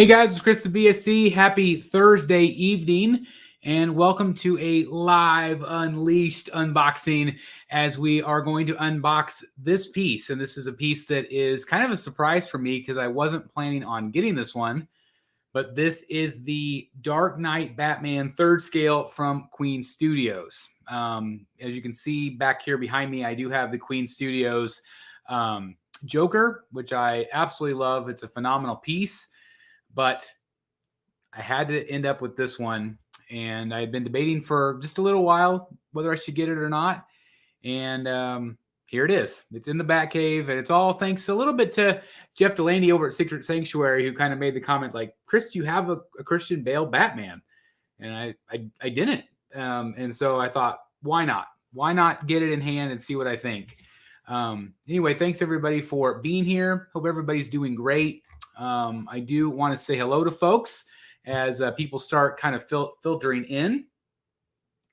Hey guys, it's Chris the BSC. Happy Thursday evening and welcome to a live Unleashed unboxing as we are going to unbox this piece. And this is a piece that is kind of a surprise for me because I wasn't planning on getting this one. But this is the Dark Knight Batman 3rd scale from Queen Studios. As you can see back here behind me, I do have the Queen Studios Joker, which I absolutely love. It's a phenomenal piece. But I had to end up with this one, and I had been debating for just a little while whether I should get it or not. And here it is. It's in the Batcave, and it's all thanks a little bit to Jeff Delaney over at Secret Sanctuary, who kind of made the comment like, "Chris, do you have a Christian Bale Batman?" And I didn't. And so I thought, why not? Why not get it in hand and see what I think? Anyway, thanks everybody for being here. Hope everybody's doing great. I do want to say hello to folks as people start kind of filtering in.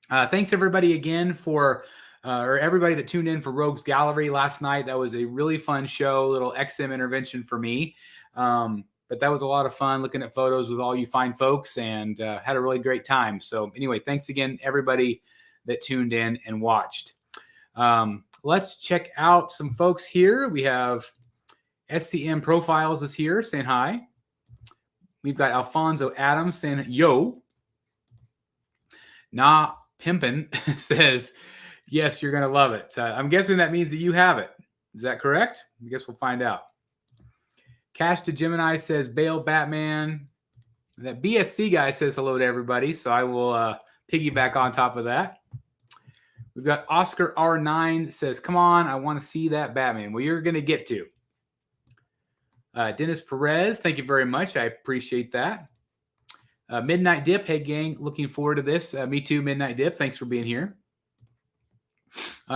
Thanks everybody again for, or everybody that tuned in for Rogues Gallery last night. That was a really fun show, little XM intervention for me. But that was a lot of fun looking at photos with all you fine folks and had a really great time. So anyway, thanks again, everybody that tuned in and watched. Let's check out some folks here. We have SCM Profiles is here saying hi. We've got Alfonso Adams saying yo. Nah Pimpin says, yes, you're going to love it. I'm guessing that means that you have it. Is that correct? I guess we'll find out. Cash to Gemini says Bale Batman. That BSC guy says hello to everybody, so I will piggyback on top of that. We've got Oscar R9 says, come on, I want to see that Batman. Well, you're going to get to. Dennis Perez, thank you very much. I appreciate that. Midnight Dip, hey gang, looking forward to this. Me too, Midnight Dip. Thanks for being here.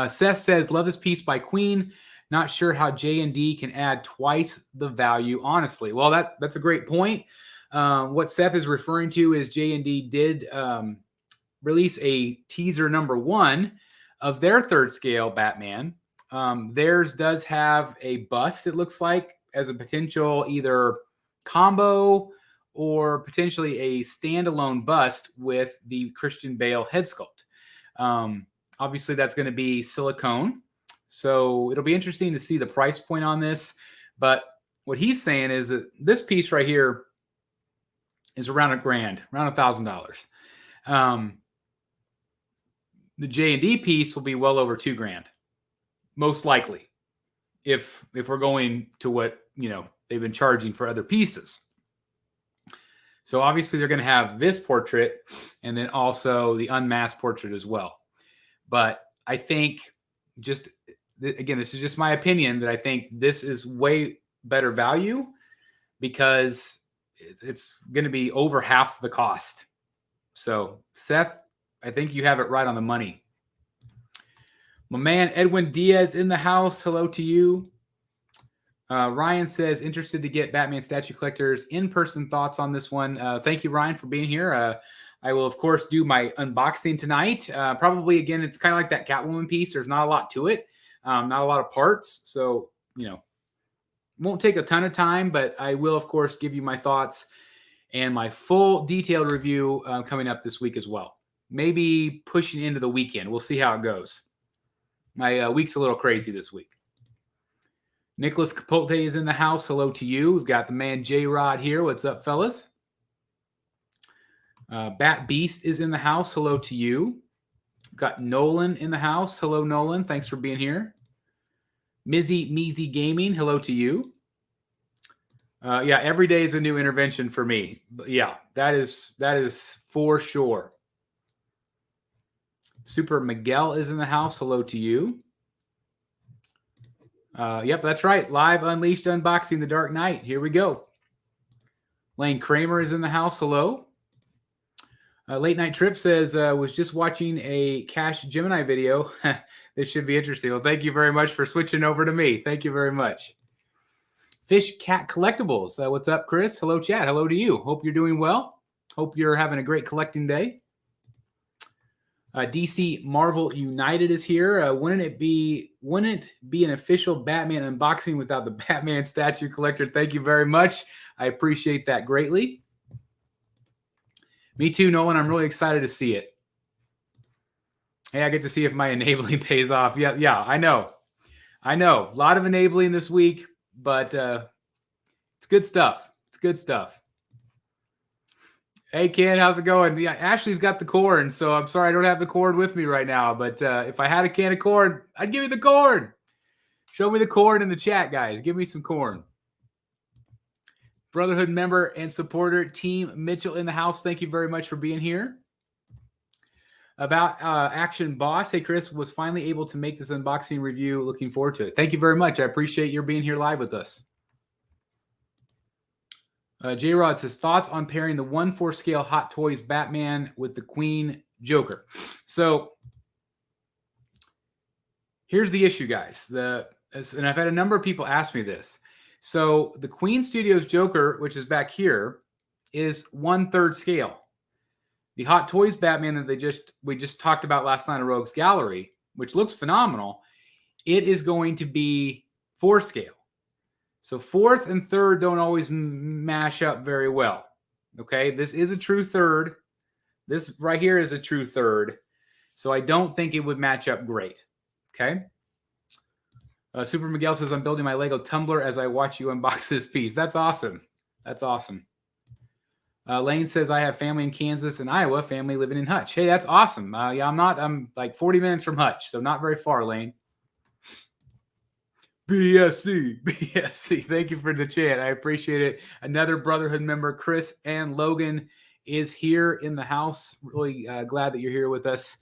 Seth says, love this piece by Queen. Not sure how J&D can add twice the value, honestly. Well, that's a great point. What Seth is referring to is J&D did release a teaser #1 of their 3rd scale Batman. Theirs does have a bust, it looks like, as a potential either combo or potentially a standalone bust with the Christian Bale head sculpt. Obviously, that's going to be silicone. So it'll be interesting to see the price point on this. But what he's saying is that this piece right here is around $1,000, around $1,000. The J&D piece will be well over $2,000, most likely, if we're going to what they've been charging for other pieces. So obviously they're going to have this portrait and then also the unmasked portrait as well. But I think just, again, this is just my opinion, that I think this is way better value because it's going to be over half the cost. So Seth, I think you have it right on the money. My man Edwin Diaz in the house. Hello to you. Ryan says, interested to get Batman Statue Collector's in-person thoughts on this one. Thank you, Ryan, for being here. I will, of course, do my unboxing tonight. Probably, again, it's kind of like that Catwoman piece. There's not a lot to it, not a lot of parts. So, won't take a ton of time, but I will, of course, give you my thoughts and my full detailed review coming up this week as well. Maybe pushing into the weekend. We'll see how it goes. My week's a little crazy this week. Nicholas Capote is in the house. Hello to you. We've got the man J-Rod here. What's up, fellas? Bat Beast is in the house. Hello to you. We've got Nolan in the house. Hello, Nolan. Thanks for being here. Mizzy Meezy Gaming. Hello to you. Yeah, every day is a new intervention for me. But yeah, that is for sure. Super Miguel is in the house. Hello to you. Yep, that's right. Live Unleashed unboxing the Dark Knight. Here we go. Lane Kramer is in the house. Hello. Late Night Trip says, was just watching a Cash Gemini video. This should be interesting. Well, thank you very much for switching over to me. Thank you very much. Fish Cat Collectibles. What's up, Chris? Hello, chat. Hello to you. Hope you're doing well. Hope you're having a great collecting day. DC Marvel United is here. Wouldn't it be an official Batman unboxing without the Batman statue collector? Thank you very much. I appreciate that greatly. Me too, Nolan. I'm really excited to see it. Hey, I get to see if my enabling pays off. Yeah, I know. A lot of enabling this week, but it's good stuff. It's good stuff. Hey, Ken, how's it going? Yeah, Ashley's got the corn, so I'm sorry I don't have the corn with me right now. But if I had a can of corn, I'd give you the corn. Show me the corn in the chat, guys. Give me some corn. Brotherhood member and supporter, Team Mitchell in the house. Thank you very much for being here. About Action Boss. Hey, Chris, was finally able to make this unboxing review. Looking forward to it. Thank you very much. I appreciate your being here live with us. J-Rod says, thoughts on pairing the 1/4 scale Hot Toys Batman with the Queen Joker. So here's the issue, guys. And I've had a number of people ask me this. So the Queen Studios Joker, which is back here, is 1/3 scale. The Hot Toys Batman that we just talked about last night at Rogues Gallery, which looks phenomenal, it is going to be 4 scale. So 4th and 3rd don't always mash up very well. Okay, this is a true 3rd. This right here is a true 3rd. So I don't think it would match up great. Okay. Super Miguel says, I'm building my Lego tumbler as I watch you unbox this piece. That's awesome. That's awesome. Lane says, I have family in Kansas and Iowa, family living in Hutch. Hey, that's awesome. Yeah, I'm like 40 minutes from Hutch, so not very far, Lane. BSC. Thank you for the chat. I appreciate it. Another Brotherhood member, Chris and Logan, is here in the house. Really glad that you're here with us.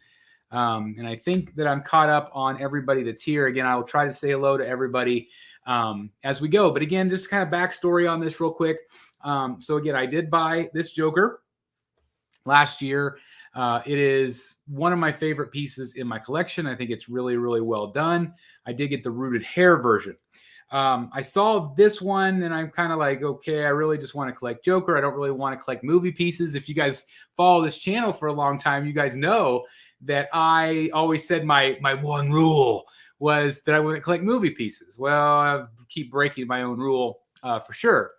And I think that I'm caught up on everybody that's here. Again, I will try to say hello to everybody as we go. But again, just kind of backstory on this real quick. So again, I did buy this Joker last year. It is one of my favorite pieces in my collection. I think it's really, really well done. I did get the rooted hair version. I saw this one and I'm kind of like, okay, I really just want to collect Joker. I don't really want to collect movie pieces. If you guys follow this channel for a long time, you guys know that I always said my one rule was that I wouldn't collect movie pieces. Well, I keep breaking my own rule for sure.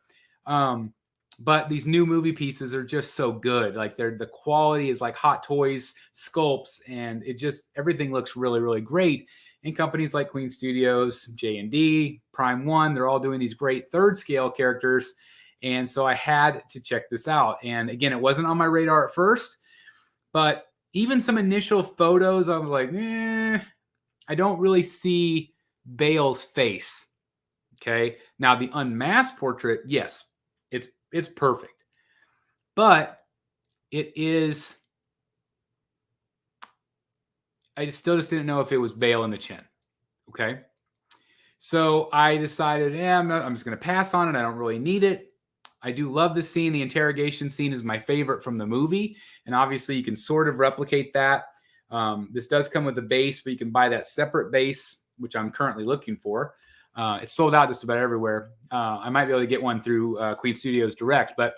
But these new movie pieces are just so good. Like the quality is like Hot Toys sculpts, and everything looks really, really great. And companies like Queen Studios, J&D, Prime One, they're all doing these great 3rd scale characters. And so I had to check this out. And again, it wasn't on my radar at first, but even some initial photos, I was like, I don't really see Bale's face. Okay. Now the unmasked portrait, yes, it's perfect, but it is, I still just didn't know if it was Bale in the chin. Okay. So I decided, I'm just going to pass on it. I don't really need it. I do love the scene. The interrogation scene is my favorite from the movie. And obviously you can sort of replicate that. This does come with a base, but you can buy that separate base, which I'm currently looking for. It's sold out just about everywhere. I might be able to get one through Queen Studios Direct. But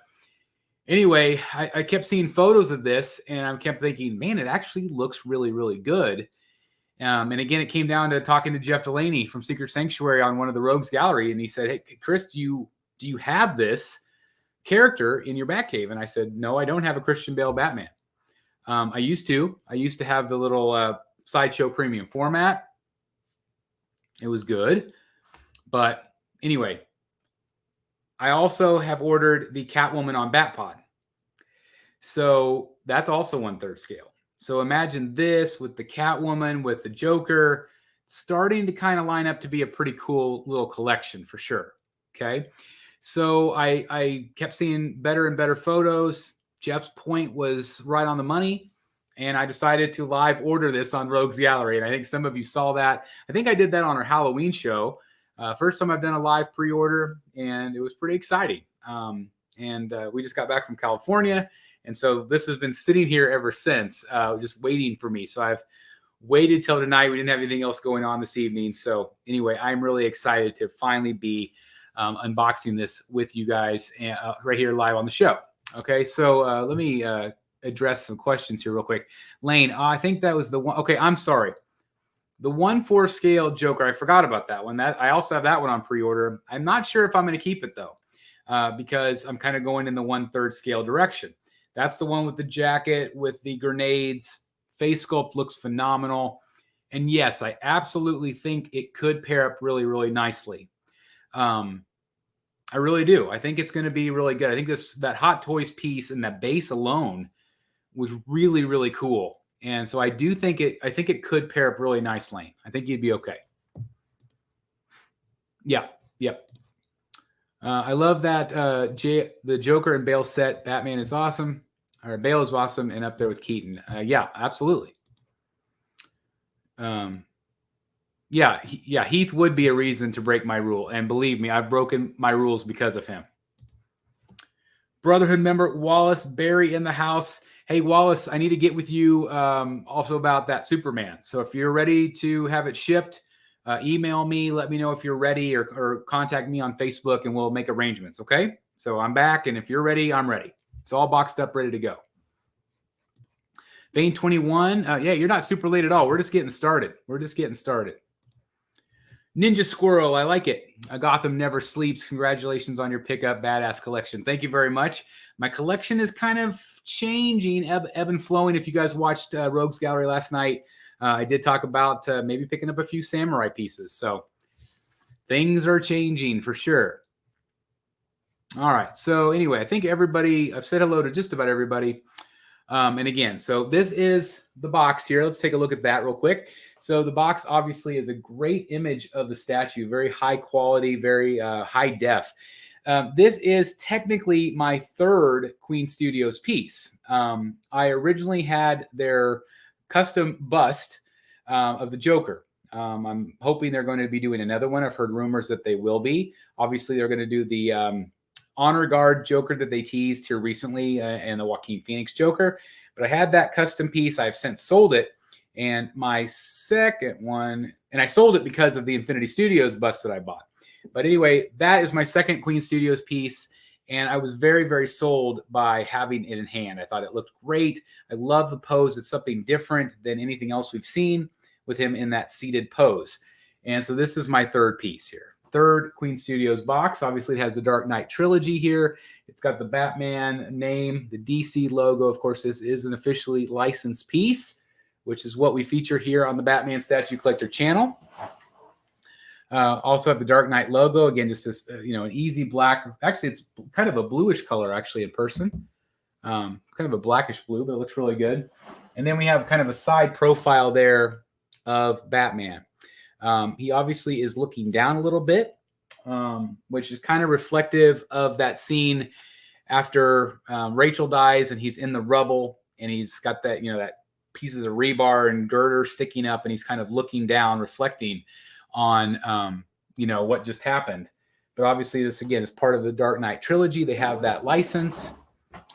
anyway, I kept seeing photos of this, and I kept thinking, man, it actually looks really, really good. And again, it came down to talking to Jeff Delaney from Secret Sanctuary on one of the Rogues Gallery. And he said, hey, Chris, do you have this character in your Batcave? And I said, no, I don't have a Christian Bale Batman. I used to have the little Sideshow premium format. It was good. But anyway, I also have ordered the Catwoman on Batpod. So that's also 1/3 scale. So imagine this with the Catwoman, with the Joker, starting to kind of line up to be a pretty cool little collection for sure. Okay. So I kept seeing better and better photos. Jeff's point was right on the money. And I decided to live order this on Rogues Gallery. And I think some of you saw that. I think I did that on our Halloween show. First time I've done a live pre-order, and it was pretty exciting. We just got back from California, and so this has been sitting here ever since, just waiting for me. So I've waited till tonight. We didn't have anything else going on this evening. So anyway, I'm really excited to finally be unboxing this with you guys right here live on the show. Okay, so let me address some questions here real quick. Lane, I think that was the one. Okay, I'm sorry. The 1/4 scale Joker, I forgot about that one. That I also have that one on pre-order. I'm not sure if I'm going to keep it though. because I'm kind of going in the 1/3 scale direction. That's the one with the jacket, with the grenades. Face sculpt looks phenomenal. And yes, I absolutely think it could pair up really, really nicely. I really do. I think it's going to be really good. I think that Hot Toys piece and that base alone was really, really cool. And so I think it could pair up really nicely. I think you'd be okay. Yeah. Yep. I love that the Joker and Bale set. Batman is awesome. Or Bale is awesome and up there with Keaton. Yeah, absolutely. Yeah, Heath would be a reason to break my rule. And believe me, I've broken my rules because of him. Brotherhood member Wallace Berry in the house. Hey, Wallace, I need to get with you also about that Superman. So if you're ready to have it shipped, email me. Let me know if you're ready or contact me on Facebook and we'll make arrangements, okay? So I'm back, and if you're ready, I'm ready. It's all boxed up, ready to go. Vein 21. Yeah, you're not super late at all. We're just getting started. Ninja Squirrel, I like it. Gotham never sleeps. Congratulations on your pickup. Badass collection. Thank you very much. My collection is kind of changing, ebb and flowing. If you guys watched Rogues Gallery last night, I did talk about maybe picking up a few samurai pieces. So things are changing for sure. All right. So anyway, I think I've said hello to just about everybody. And again, so this is the box here. Let's take a look at that real quick. So the box obviously is a great image of the statue, very high quality, very high def. This is technically my third Queen Studios piece. I originally had their custom bust of the Joker. I'm hoping they're going to be doing another one. I've heard rumors that they will be. Obviously, they're going to do the Honor Guard Joker that they teased here recently and the Joaquin Phoenix Joker. But I had that custom piece. I've since sold it. And my second one, and I sold it because of the Infinity Studios bust that I bought. But anyway, that is my second Queen Studios piece. And I was very, very sold by having it in hand. I thought it looked great. I love the pose. It's something different than anything else we've seen with him in that seated pose. And so this is my third piece here. Third Queen Studios box. Obviously, it has the Dark Knight trilogy here. It's got the Batman name, the DC logo. Of course, this is an officially licensed piece, which is what we feature here on the Batman Statue Collector channel. Also have the Dark Knight logo. Again, just this, an easy black. Actually, it's kind of a bluish color actually in person. Kind of a blackish blue, but it looks really good. And then we have kind of a side profile there of Batman. He obviously is looking down a little bit, which is kind of reflective of that scene after Rachel dies and he's in the rubble and he's got that, that pieces of rebar and girder sticking up and he's kind of looking down, reflecting on, what just happened. But obviously this, again, is part of the Dark Knight trilogy. They have that license.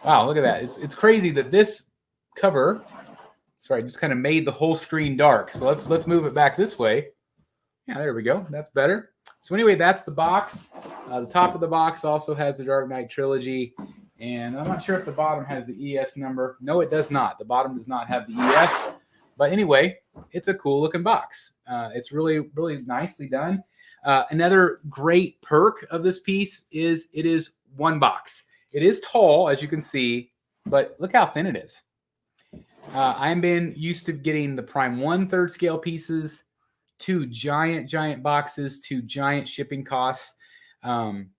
Wow, look at that. It's crazy that this cover, sorry, just kind of made the whole screen dark. So let's move it back this way. Yeah, there we go. That's better. So anyway, that's the box. The top of the box also has the Dark Knight trilogy. And I'm not sure if the bottom has the ES number. No, it does not. The bottom does not have the ES. But anyway, it's a cool looking box. It's really, really nicely done. Another great perk of this piece is it is one box. It is tall, as you can see, but look how thin it is. I've been used to getting the Prime 1/3 scale pieces, 2 giant boxes, 2 giant shipping costs. And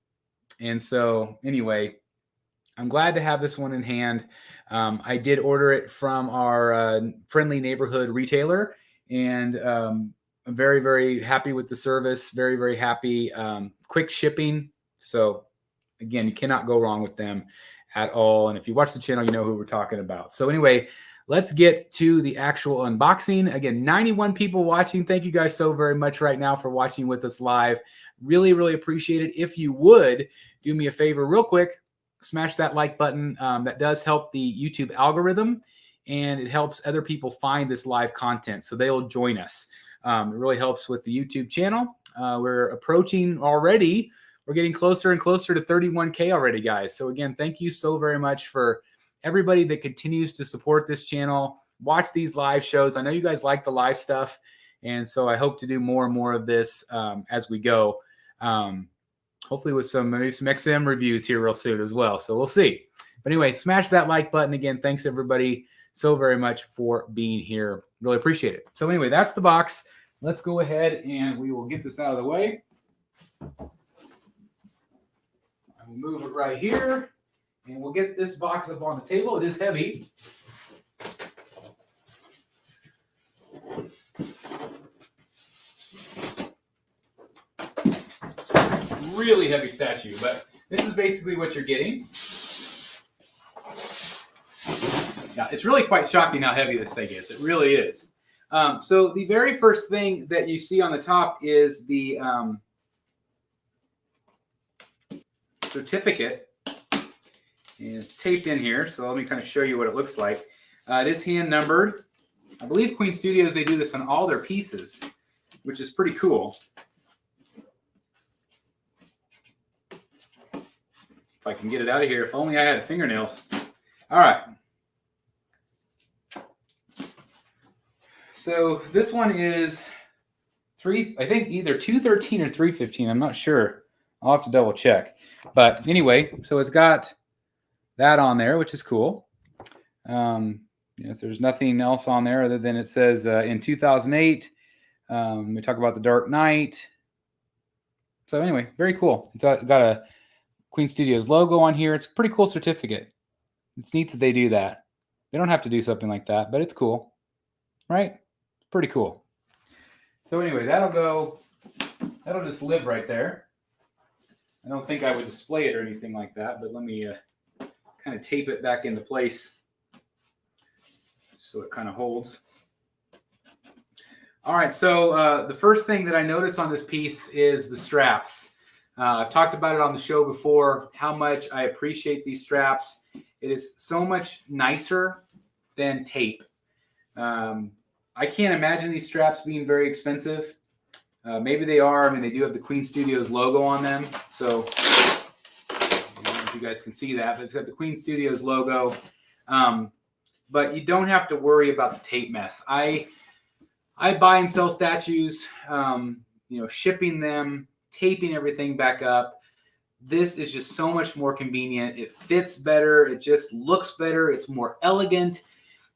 so anyway, I'm glad to have this one in hand. I did order it from our friendly neighborhood retailer, and I'm very, very happy with the service. Very, very happy. Quick shipping. So again, you cannot go wrong with them at all. And if you watch the channel, you know who we're talking about. So anyway, let's get to the actual unboxing. Again, 91 people watching. Thank you guys so very much right now for watching with us live. Really, really appreciate it. If you would do me a favor real quick, smash that like button. That does help the YouTube algorithm, and it helps other people find this live content, so they'll join us. It really helps with the YouTube channel. We're approaching already. We're getting closer and closer to 31K already, guys. So again, thank you so very much for everybody that continues to support this channel, watch these live shows. I know you guys like the live stuff, and so I hope to do more and more of this as we go. hopefully with maybe some XM reviews here real soon as well. So we'll see. But anyway, smash that like button again. Thanks everybody so very much for being here. Really appreciate it. So anyway, that's the box. Let's go ahead and we will get this out of the way. I will move it right here and we'll get this box up on the table. It is heavy. Really heavy statue, but this is basically what you're getting. Yeah, it's really quite shocking how heavy this thing is. It really is. So the very first thing that you see on the top is the certificate, and it's taped in here. So let me kind of show you what it looks like. It is hand numbered. I believe Queen Studios, they do this on all their pieces, which is pretty cool. If I can get it out of here, if only I had fingernails. All right. So this one is I think either 213 or 315. I'm not sure. I'll have to double check. But anyway, so it's got that on there, which is cool. Yes, there's nothing else on there other than it says in 2008. We talk about the Dark Knight. So anyway, very cool. It's got a Queen Studios logo on here. It's a pretty cool certificate. It's neat that they do that. They don't have to do something like that, but it's cool, right? Pretty cool. So anyway, that'll just live right there. I don't think I would display it or anything like that, but let me kind of tape it back into place so it kind of holds. All right, so the first thing that I notice on this piece is the straps. I've talked about it on the show before, how much I appreciate these straps. It is so much nicer than tape. I can't imagine these straps being very expensive. Maybe they are. I mean, they do have the Queen Studios logo on them. So I don't know if you guys can see that, but it's got the Queen Studios logo. But you don't have to worry about the tape mess. I buy and sell statues, shipping them, taping everything back up. This is just so much more convenient. It fits better. It just looks better. It's more elegant.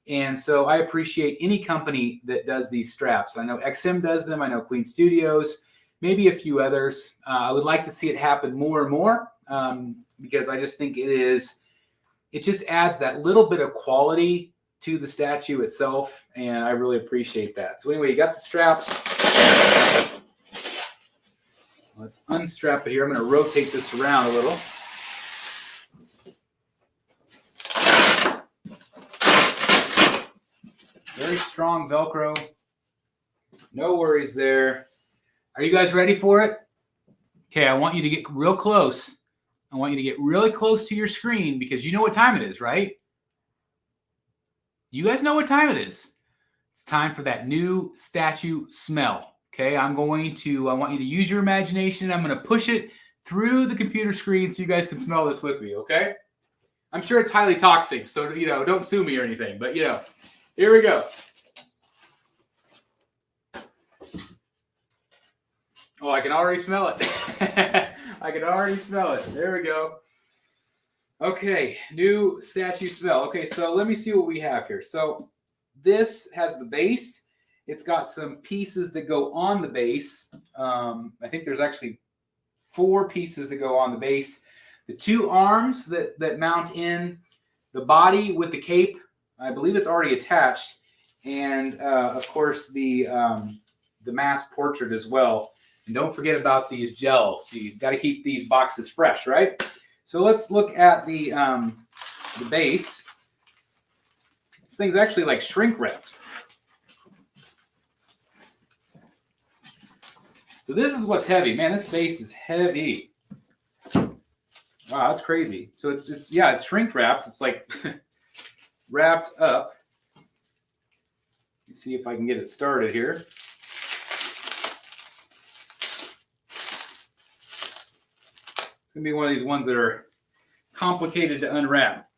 And so I appreciate any company that does these straps. I know XM does them. I know Queen Studios, maybe a few others. I would like to see it happen more and more because I just think it just adds that little bit of quality to the statue itself. And I really appreciate that. So anyway, you got the straps. Let's unstrap it here. I'm going to rotate this around a little. Very strong Velcro. No worries there. Are you guys ready for it? Okay, I want you to get real close. I want you to get really close to your screen because you know what time it is, right? You guys know what time it is. It's time for that new statue smell. Okay, I want you to use your imagination. I'm going to push it through the computer screen so you guys can smell this with me, okay? I'm sure it's highly toxic, so, don't sue me or anything, but, here we go. Oh, I can already smell it. I can already smell it. There we go. Okay, new statue smell. Okay, so let me see what we have here. So this has the base. It's got some pieces that go on the base. I think there's actually 4 pieces that go on the base. The 2 arms that mount in, the body with the cape, I believe it's already attached, and of course the mask portrait as well. And don't forget about these gels. You've got to keep these boxes fresh, right? So let's look at the base. This thing's actually like shrink wrapped. So this is what's heavy. Man, this base is heavy. Wow, that's crazy. So it's shrink wrapped. It's like wrapped up. Let's see if I can get it started here. It's going to be one of these ones that are complicated to unwrap.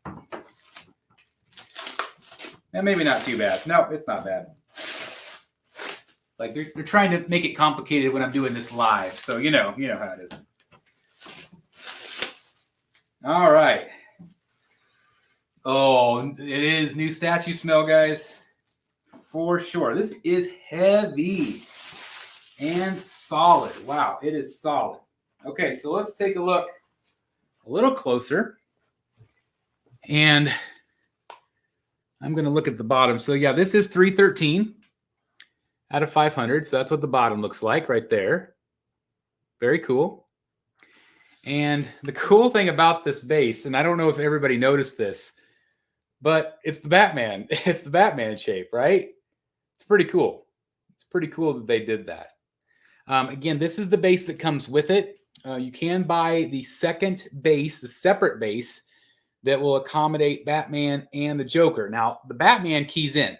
And maybe not too bad. No, it's not bad. Like they're trying to make it complicated when I'm doing this live. So you know how it is. All right. Oh, it is new statue smell, guys. For sure. This is heavy and solid. Wow, it is solid. Okay, so let's take a look a little closer. And I'm going to look at the bottom. So yeah, this is 313 out of 500. So that's what the bottom looks like right there. Very cool. And the cool thing about this base, and I don't know if everybody noticed this, but it's the Batman. It's the Batman shape, right? It's pretty cool. It's pretty cool that they did that. Again, this is the base that comes with it. You can buy the second base, the separate base, that will accommodate Batman and the Joker. Now, the Batman keys in.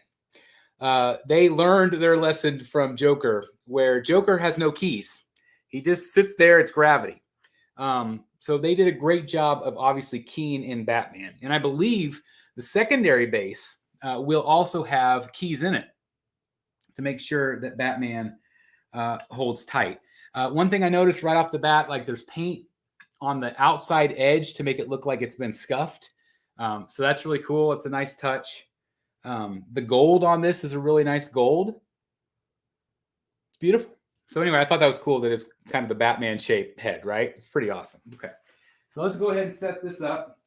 They learned their lesson from Joker, where Joker has no keys. He just sits there. It's gravity. So they did a great job of obviously keying in Batman. And I believe the secondary base will also have keys in it to make sure that Batman holds tight. One thing I noticed right off the bat, like there's paint on the outside edge to make it look like it's been scuffed. So that's really cool. It's a nice touch. The gold on this is a really nice gold. It's beautiful. So anyway, I thought that was cool that it's kind of the Batman shaped head, right? It's pretty awesome. Okay. So let's go ahead and set this up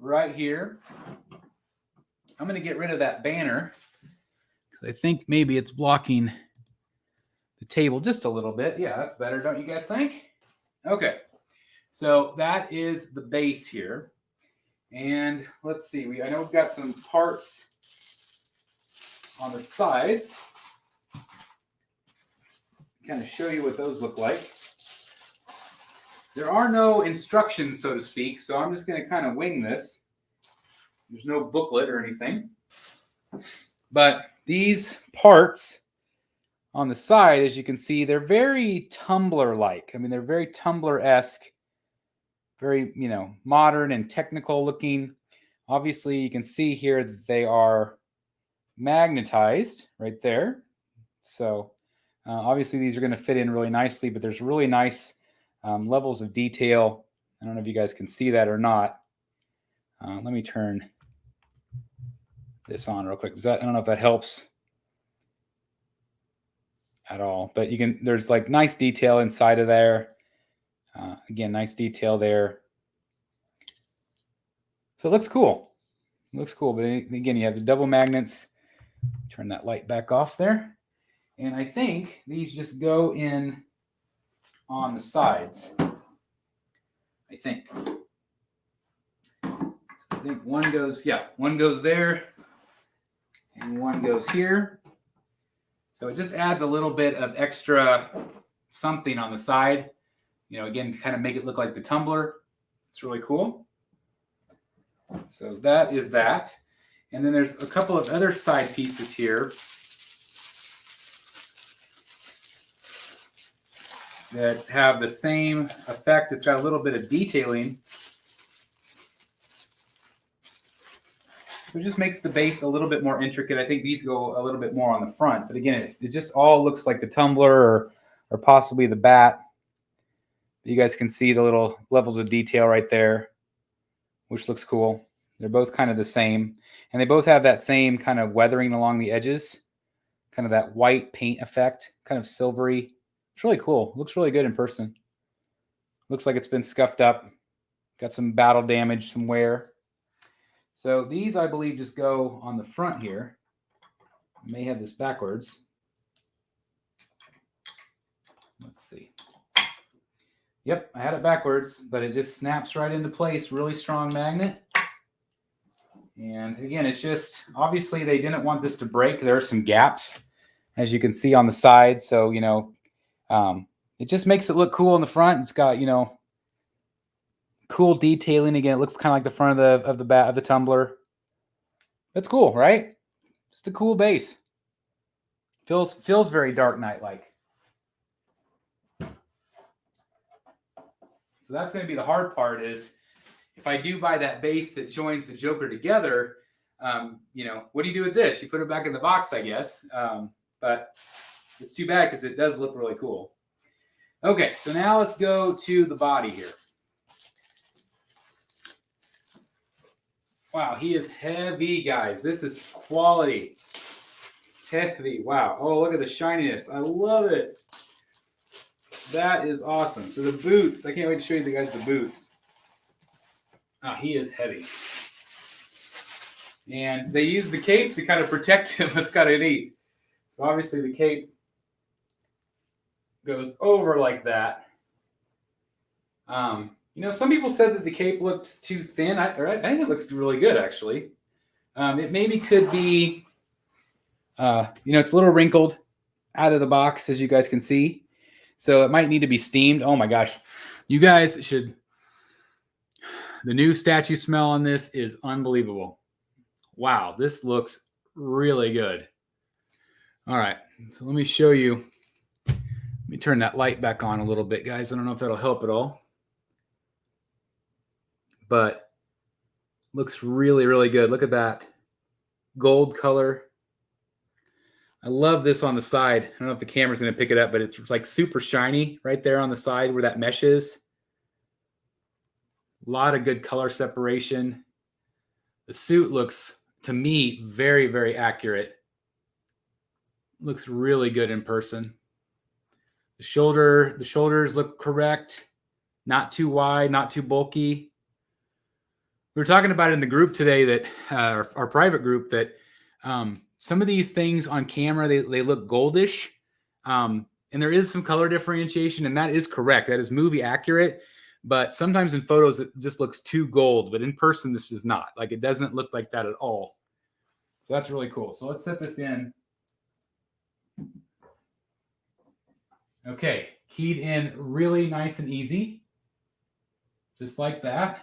right here. I'm going to get rid of that banner because I think maybe it's blocking the table just a little bit. Yeah, that's better, don't you guys think? Okay. So that is the base here. And let's see. I know we've got some parts on the sides. Kind of show you what those look like. There are no instructions, so to speak, so I'm just going to kind of wing this. There's no booklet or anything. But these parts on the side, as you can see, they're very Tumblr-like. I mean, they're very Tumblr-esque, very, modern and technical looking. Obviously, you can see here that they are magnetized right there. So obviously, these are going to fit in really nicely, but there's really nice levels of detail. I don't know if you guys can see that or not. Let me turn this on real quick. I don't know if that helps at all, but there's like nice detail inside of there. Again, nice detail there. So it looks cool. It looks cool. But again, you have the double magnets. Turn that light back off there. And I think these just go in on the sides. I think one goes there and one goes here. So it just adds a little bit of extra something on the side. Again, kind of make it look like the tumbler. It's really cool. So that is that. And then there's a couple of other side pieces here that have the same effect. It's got a little bit of detailing. It just makes the base a little bit more intricate. I think these go a little bit more on the front. But again, it just all looks like the tumbler or possibly the bat. You guys can see the little levels of detail right there, which looks cool. They're both kind of the same. And they both have that same kind of weathering along the edges, kind of that white paint effect, kind of silvery. It's really cool. Looks really good in person. Looks like it's been scuffed up. Got some battle damage, some wear. So these, I believe, just go on the front here. I may have this backwards. Let's see. Yep, I had it backwards, but it just snaps right into place. Really strong magnet. And again, it's just, obviously they didn't want this to break. There are some gaps, as you can see on the side. So, it just makes it look cool in the front. It's got, cool detailing. Again, it looks kind of like the front of the tumbler. That's cool, right? Just a cool base. Feels very Dark Knight-like. So that's going to be the hard part is if I do buy that base that joins the Joker together, what do you do with this? You put it back in the box, I guess. But it's too bad because it does look really cool. Okay, so now let's go to the body here. Wow, he is heavy, guys. This is quality. Heavy. Wow. Oh, look at the shininess. I love it. That is awesome. So the boots, I can't wait to show you guys the boots. Oh, he is heavy. And they use the cape to kind of protect him. That's kind of neat. So obviously the cape goes over like that. You know, some people said that the cape looked too thin. I think it looks really good, actually. It maybe could be, you know, it's a little wrinkled out of the box, as you guys can see. So it might need to be steamed. Oh, my gosh. You guys should. The new statue smell on this is unbelievable. Wow, this looks really good. All right, so let me show you. Let me turn that light back on a little bit, guys. I don't know if that'll help at all. But looks really, really good. Look at that gold color. I love this on the side. I don't know if the camera's going to pick it up, but it's like super shiny right there on the side where that mesh is. A lot of good color separation. The suit looks, to me, very, very accurate. Looks really good in person. The shoulders look correct. Not too wide, not too bulky. We were talking about it in the group today that our private group that some of these things on camera, they look goldish. And there is some color differentiation, and that is correct. That is movie accurate. But sometimes in photos, it just looks too gold. But in person, this is not. Like, it doesn't look like that at all. So that's really cool. So let's set this in. Okay, keyed in really nice and easy. Just like that.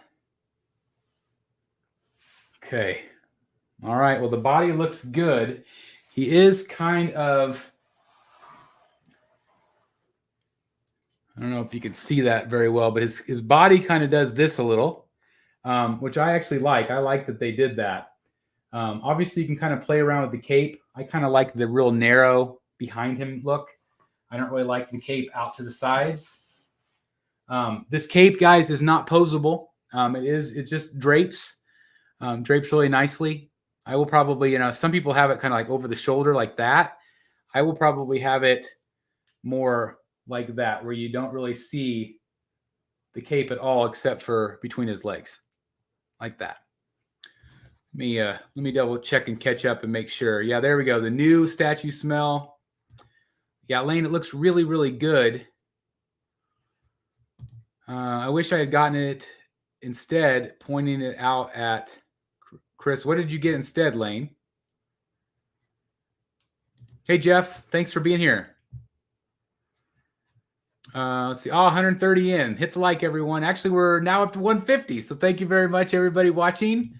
Okay. All right. Well, the body looks good. He is kind of, I don't know if you can see that very well, but his body kind of does this a little, which I actually like. I like that they did that. Obviously, you can kind of play around with the cape. I kind of like the real narrow behind him look. I don't really like the cape out to the sides. This cape, guys, is not posable. It just drapes. Drapes really nicely. I will probably, you know, some people have it kind of like over the shoulder like that. I will probably have it more like that, where you don't really see the cape at all except for between his legs, like that. Let me double check and catch up and make sure. Yeah, there we go. The new statue smell. Yeah, Lane, it looks really, really good. I wish I had gotten it instead, pointing it out at Chris. What did you get instead, Lane? Hey, Jeff. Thanks for being here. Let's see. 130 in. Hit the like, everyone. Actually, we're now up to 150. So thank you very much, everybody watching.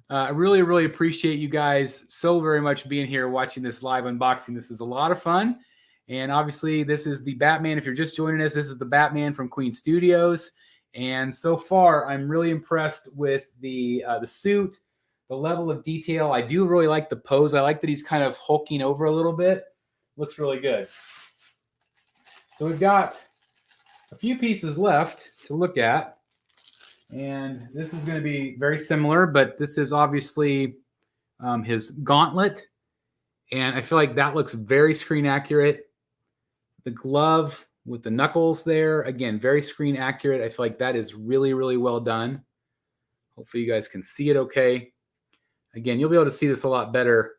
I really, really appreciate you guys so very much being here watching this live unboxing. This is a lot of fun. And obviously, this is the Batman. If you're just joining us, this is the Batman from Queen Studios. And so far, I'm really impressed with the suit, the level of detail. I do really like the pose. I like that he's kind of hulking over a little bit. Looks really good. So we've got a few pieces left to look at. And this is going to be very similar, but this is obviously his gauntlet. And I feel like that looks very screen accurate. The glove with the knuckles there, again, very screen accurate. I feel like that is really, really well done. Hopefully you guys can see it okay. Again, you'll be able to see this a lot better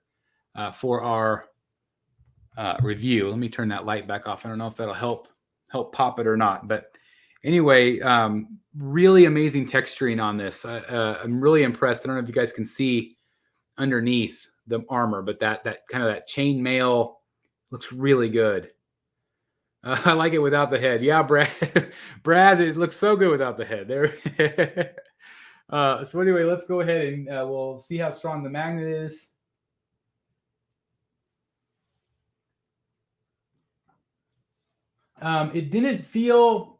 for our review. Let me turn that light back off. I don't know if that'll help pop it or not. But anyway, really amazing texturing on this. I'm really impressed. I don't know if you guys can see underneath the armor, but that kind of that chain mail looks really good. I like it without the head. Yeah, Brad. Brad, it looks so good without the head. There. So anyway, let's go ahead and we'll see how strong the magnet is. It didn't feel,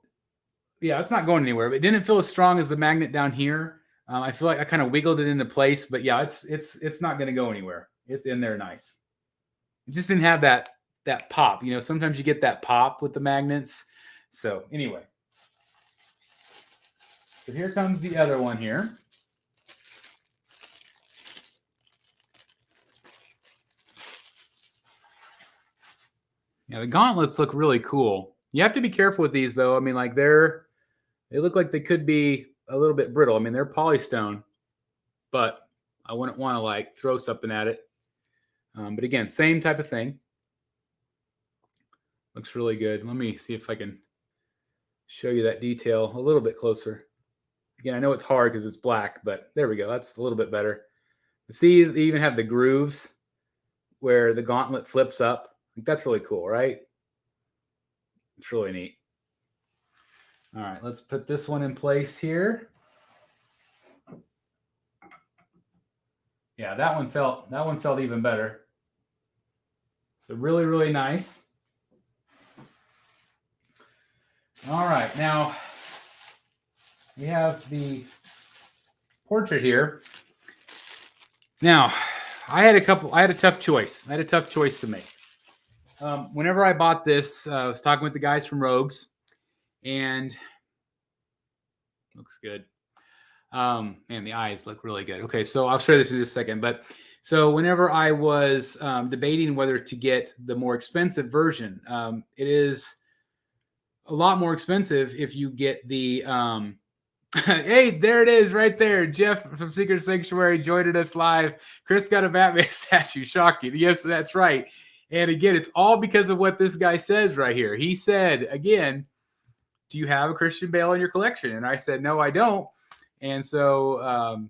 yeah, it's not going anywhere, but it didn't feel as strong as the magnet down here. I feel like I kind of wiggled it into place, but yeah, it's not going to go anywhere. It's in there nice. It just didn't have that pop. You know, sometimes you get that pop with the magnets. So anyway, so here comes the other one here. Yeah, the gauntlets look really cool. You have to be careful with these, though. I mean, like they look like they could be a little bit brittle. I mean, they're polystone, but I wouldn't want to like throw something at it. But again, same type of thing. Looks really good. Let me see if I can show you that detail a little bit closer. Again, I know it's hard because it's black, but there we go. That's a little bit better. See, they even have the grooves where the gauntlet flips up. That's really cool, right? It's really neat. All right, let's put this one in place here. Yeah, that one felt even better. So really, really nice. All right, now we have the portrait here. Now, I had a tough choice. I had a tough choice to make. Whenever I bought this, I was talking with the guys from Rogues, and looks good. Man, the eyes look really good. Okay, so I'll show you this in just a second. But so whenever I was debating whether to get the more expensive version, it is a lot more expensive if you get the hey, there it is right there. Jeff from Secret Sanctuary joined us live. Chris got a Batman statue. Shocking. Yes, that's right. And again, it's all because of what this guy says right here. He said, again, do you have a Christian Bale in your collection? And I said, no, I don't. And so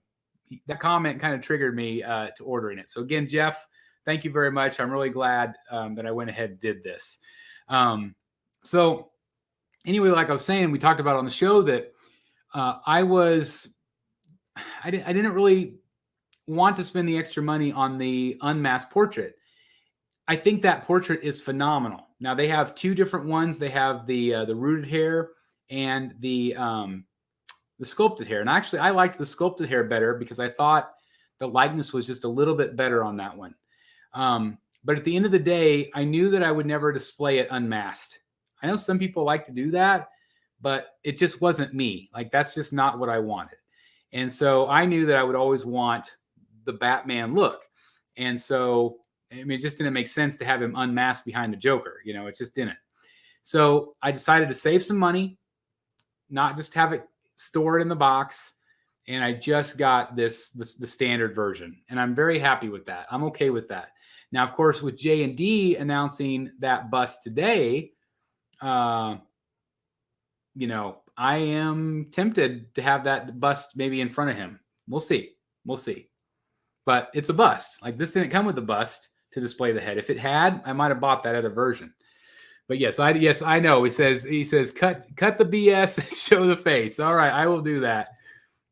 that comment kind of triggered me to ordering it. So again, Jeff, thank you very much. I'm really glad that I went ahead and did this. So anyway, like I was saying, we talked about on the show that I didn't really want to spend the extra money on the unmasked portrait. I think that portrait is phenomenal. Now they have two different ones. They have the rooted hair and the sculpted hair. And actually, I liked the sculpted hair better because I thought the likeness was just a little bit better on that one. But at the end of the day, I knew that I would never display it unmasked. I know some people like to do that, but it just wasn't me. Like, that's just not what I wanted. And so I knew that I would always want the Batman look. And so, I mean, it just didn't make sense to have him unmasked behind the Joker. You know, it just didn't. So I decided to save some money, not just have it stored in the box. And I just got the standard version. And I'm very happy with that. I'm okay with that. Now, of course, with J&D announcing that bust today, you know, I am tempted to have that bust maybe in front of him. We'll see. We'll see. But it's a bust. Like, this didn't come with the bust to display the head. If it had, I might have bought that other version. But yes, I know. He says cut the BS and show the face. All right, I will do that.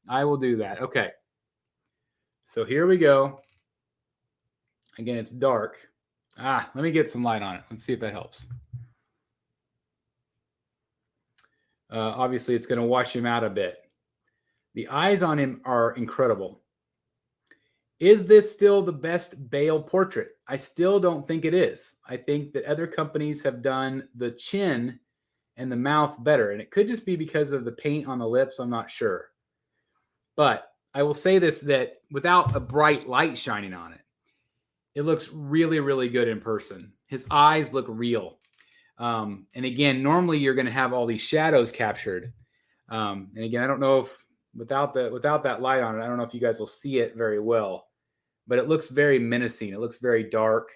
I will do that. Okay. So here we go. Again, it's dark. Let me get some light on it. Let's see if that helps. Obviously, it's going to wash him out a bit. The eyes on him are incredible. Is this still the best Bale portrait? I still don't think it is. I think that other companies have done the chin and the mouth better. And it could just be because of the paint on the lips. I'm not sure. But I will say this, that without a bright light shining on it, it looks really, really good in person. His eyes look real. And again, normally you're going to have all these shadows captured. And again, I don't know if without that light on it, I don't know if you guys will see it very well, but it looks very menacing. It looks very dark.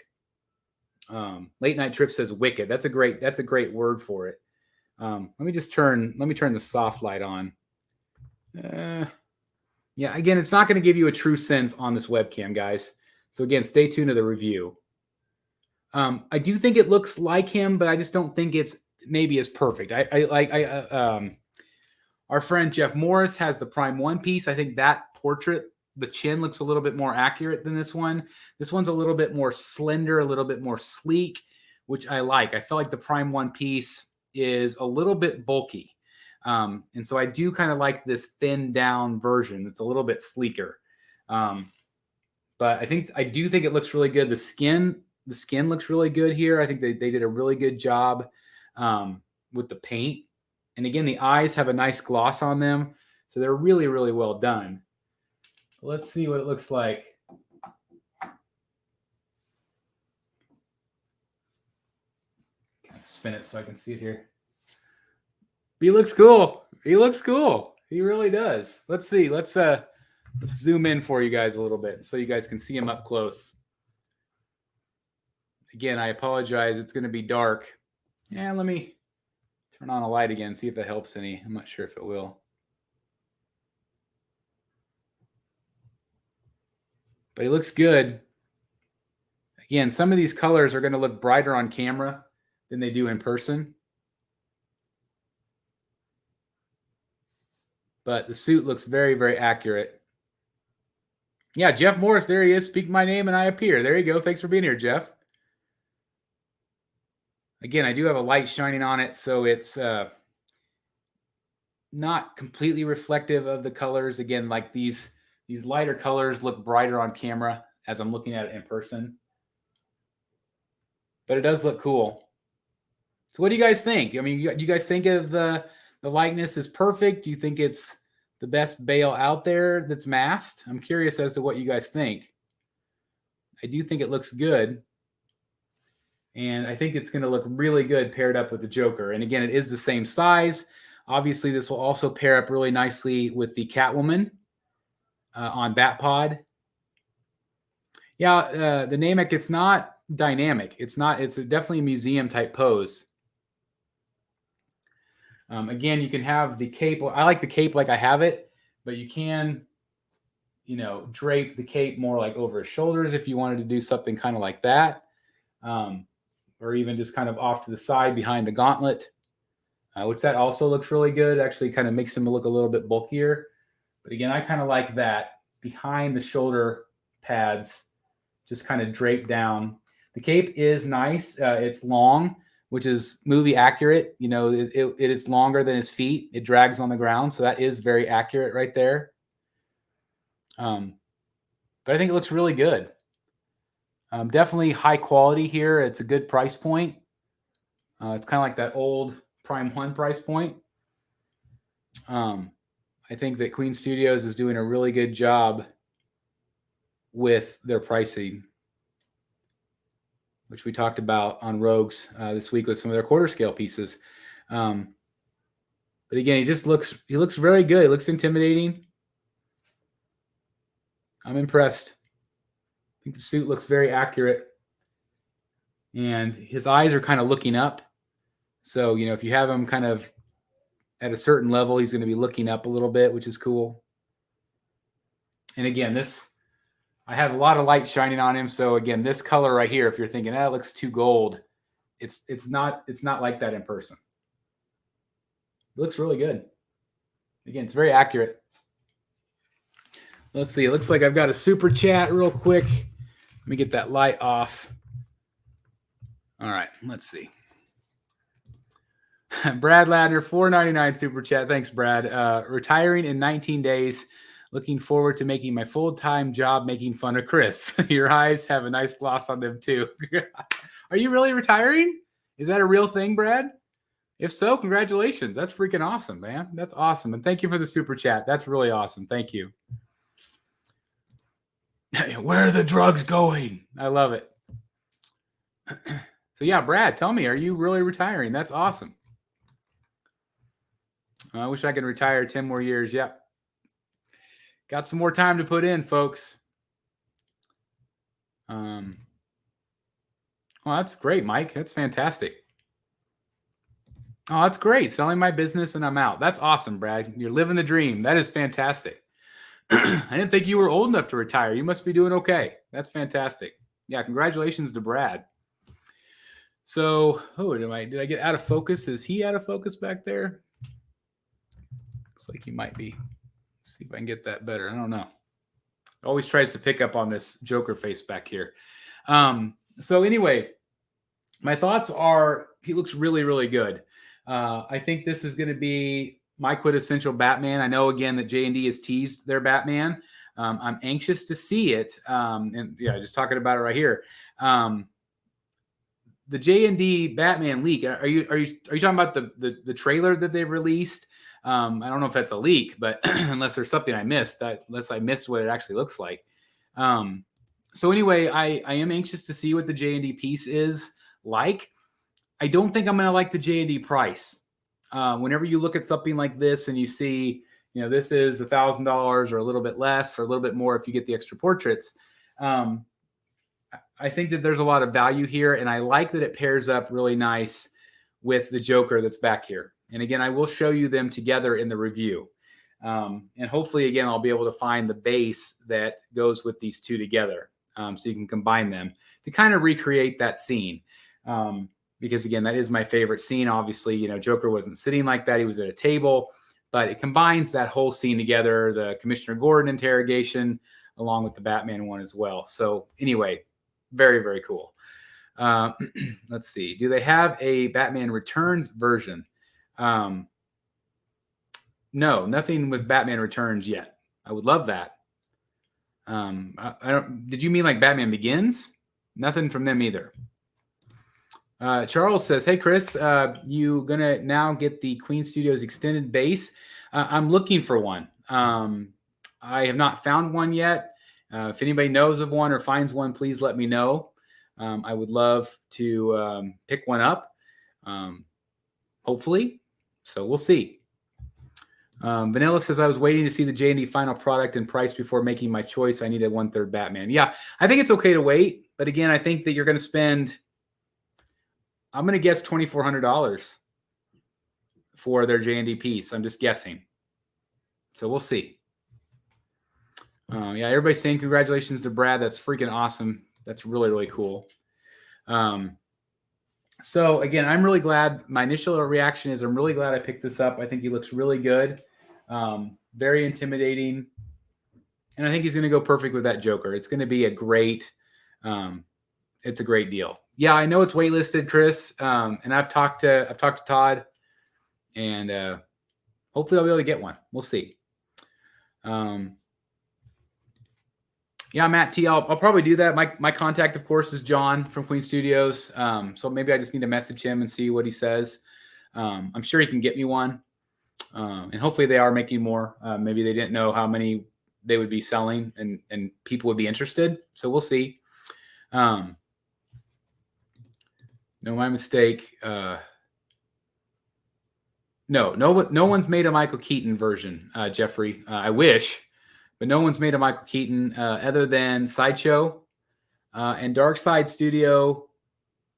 Late Night Trip says wicked. That's a great word for it. Let me turn the soft light on. Yeah, again, it's not going to give you a true sense on this webcam, guys. So again, stay tuned to the review. I do think it looks like him, but I just don't think it's maybe as perfect. Our friend Jeff Morris has the Prime 1 piece. I think that portrait, the chin looks a little bit more accurate than this one. This one's a little bit more slender, a little bit more sleek, which I like. I feel like the Prime 1 piece is a little bit bulky. And so I do kind of like this thinned down version that's a little bit sleeker. But I do think it looks really good. The skin looks really good here. I think they did a really good job with the paint. And again, the eyes have a nice gloss on them. So they're really, really well done. Let's see what it looks like. spin it so I can see it here. He looks cool. He looks cool. He really does. Let's see. Let's zoom in for you guys a little bit so you guys can see him up close. Again, I apologize. It's going to be dark. Yeah, let me turn on a light again, see if that helps any. I'm not sure if it will. But he looks good. Again, some of these colors are going to look brighter on camera than they do in person. But the suit looks very, very accurate. Yeah, Jeff Morris, there he is. Speak my name and I appear. There you go. Thanks for being here, Jeff. Again, I do have a light shining on it, so it's not completely reflective of the colors. Again, like these lighter colors look brighter on camera as I'm looking at it in person. But it does look cool. So what do you guys think? I mean, do you guys think of the likeness is perfect? Do you think it's the best Bale out there that's masked? I'm curious as to what you guys think. I do think it looks good. And I think it's going to look really good paired up with the Joker. And again, it is the same size. Obviously, this will also pair up really nicely with the Catwoman on Batpod. Yeah, the Namek, it's not dynamic. It's definitely a museum type pose. Again, you can have the cape. I like the cape like I have it, but you can, drape the cape more like over his shoulders if you wanted to do something kind of like that. Or even just kind of off to the side behind the gauntlet, which that also looks really good. Actually kind of makes him look a little bit bulkier. But again, I kind of like that behind the shoulder pads, just kind of draped down. The cape is nice. It's long, which is movie accurate. It is longer than his feet. It drags on the ground. So that is very accurate right there. But I think it looks really good. Definitely high quality here. It's a good price point. It's kind of like that old Prime 1 price point. I think that Queen Studios is doing a really good job with their pricing, which we talked about on Rogues this week with some of their quarter scale pieces. But again, he looks very good. He looks intimidating. I'm impressed. I think the suit looks very accurate. And his eyes are kind of looking up. So, if you have him kind of at a certain level, he's going to be looking up a little bit, which is cool. And again, I have a lot of light shining on him. So again, this color right here, if you're thinking, it looks too gold, it's not like that in person. It looks really good. Again, it's very accurate. Let's see. It looks like I've got a super chat real quick. Let me get that light off. All right, let's see. Brad Ladner, $4.99 super chat. Thanks, Brad. Retiring in 19 days. Looking forward to making my full-time job making fun of Chris. Your eyes have a nice gloss on them, too. Are you really retiring? Is that a real thing, Brad? If so, congratulations. That's freaking awesome, man. That's awesome. And thank you for the super chat. That's really awesome. Thank you. Where are the drugs going? I love it. So, yeah, Brad, tell me, are you really retiring? That's awesome. I wish I could retire 10 more years. Yeah. Got some more time to put in, folks. Well, that's great, Mike. That's fantastic. Oh, that's great. Selling my business and I'm out. That's awesome, Brad. You're living the dream. That is fantastic. I didn't think you were old enough to retire. You must be doing okay. That's fantastic. Yeah, congratulations to Brad. So, did I get out of focus? Is he out of focus back there? Looks like he might be. Let's see if I can get that better. I don't know. Always tries to pick up on this Joker face back here. So anyway, my thoughts are he looks really, really good. I think this is going to be my quintessential Batman. I know, again, that J&D has teased their Batman. I'm anxious to see it. And yeah, just talking about it right here. The J&D Batman leak. Are you talking about the trailer that they've released? I don't know if that's a leak, but unless there's something I missed, unless I missed what it actually looks like. So anyway, I am anxious to see what the J&D piece is like. I don't think I'm going to like the J&D price. Whenever you look at something like this and you see, this is $1,000 or a little bit less or a little bit more if you get the extra portraits. I think that there's a lot of value here, and I like that it pairs up really nice with the Joker that's back here. And again, I will show you them together in the review. And hopefully, again, I'll be able to find the base that goes with these two together, so you can combine them to kind of recreate that scene. Because, again, that is my favorite scene. Obviously, Joker wasn't sitting like that. He was at a table. But it combines that whole scene together, the Commissioner Gordon interrogation, along with the Batman one as well. So anyway, very, very cool. Let's see. Do they have a Batman Returns version? No, nothing with Batman Returns yet. I would love that. I don't. Did you mean like Batman Begins? Nothing from them either. Charles says, "Hey Chris, you gonna now get the Queen Studios extended base? I'm looking for one. I have not found one yet. If anybody knows of one or finds one, please let me know. I would love to pick one up. Hopefully, so we'll see." Vanilla says, "I was waiting to see the J&D final product and price before making my choice. I need a 1/3 Batman." Yeah, I think it's okay to wait, but again, I think that you're going to spend, I'm going to guess $2,400 for their J&D piece. I'm just guessing. So we'll see. Yeah, everybody's saying congratulations to Brad. That's freaking awesome. That's really, really cool. So again, I'm really glad. My initial reaction is I'm really glad I picked this up. I think he looks really good. Very intimidating. And I think he's going to go perfect with that Joker. It's going to be a great, it's a great deal. Yeah, I know it's waitlisted, Chris. And I've talked to Todd, and hopefully I'll be able to get one. We'll see. Yeah, Matt T, I'll probably do that. My contact, of course, is John from Queen Studios. So maybe I just need to message him and see what he says. I'm sure he can get me one. And hopefully they are making more. Maybe they didn't know how many they would be selling and people would be interested. So we'll see. No, my mistake. No one's made a Michael Keaton version, Jeffrey. I wish. But no one's made a Michael Keaton other than Sideshow. And Darkside Studio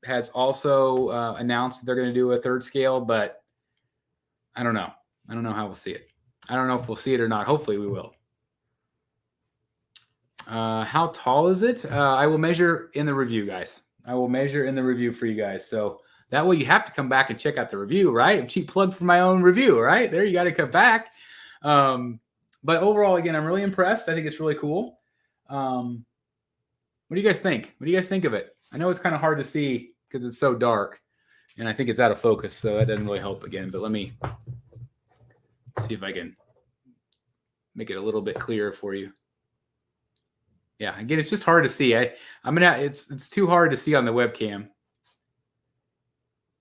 has also announced that they're going to do a 3rd scale, but I don't know. I don't know how we'll see it. I don't know if we'll see it or not. Hopefully we will. How tall is it? I will measure in the review, guys. I will measure in the review for you guys. So that way you have to come back and check out the review, right? A cheap plug for my own review, right? There, you got to come back. But overall, again, I'm really impressed. I think it's really cool. What do you guys think? What do you guys think of it? I know it's kind of hard to see because it's so dark, and I think it's out of focus, so that doesn't really help again. But let me see if I can make it a little bit clearer for you. Yeah, again, it's just hard to see. It's too hard to see on the webcam.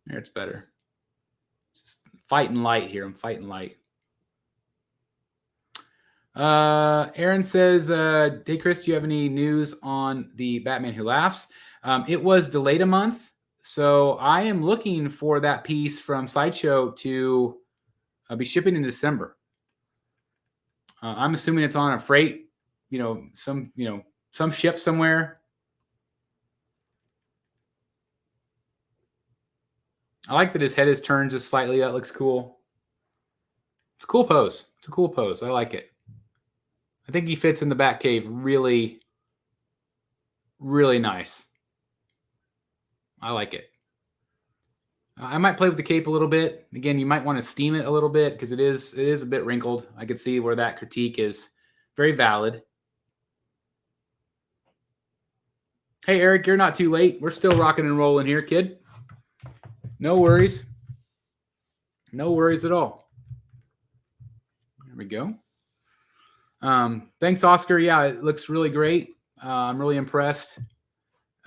There, it's better. Just fighting light here. I'm fighting light. Aaron says, "Hey Chris, do you have any news on the Batman Who Laughs?" It was delayed a month, so I am looking for that piece from Sideshow to be shipping in December. I'm assuming it's on a freight, some ship somewhere. I like that his head is turned just slightly. That looks cool. It's a cool pose. It's a cool pose. I like it. I think he fits in the Batcave really, really nice. I like it. I might play with the cape a little bit. Again, you might want to steam it a little bit because it is a bit wrinkled. I could see where that critique is very valid. Hey, Eric, you're not too late. We're still rocking and rolling here, kid. No worries. No worries at all. There we go. Thanks, Oscar. Yeah, it looks really great. I'm really impressed.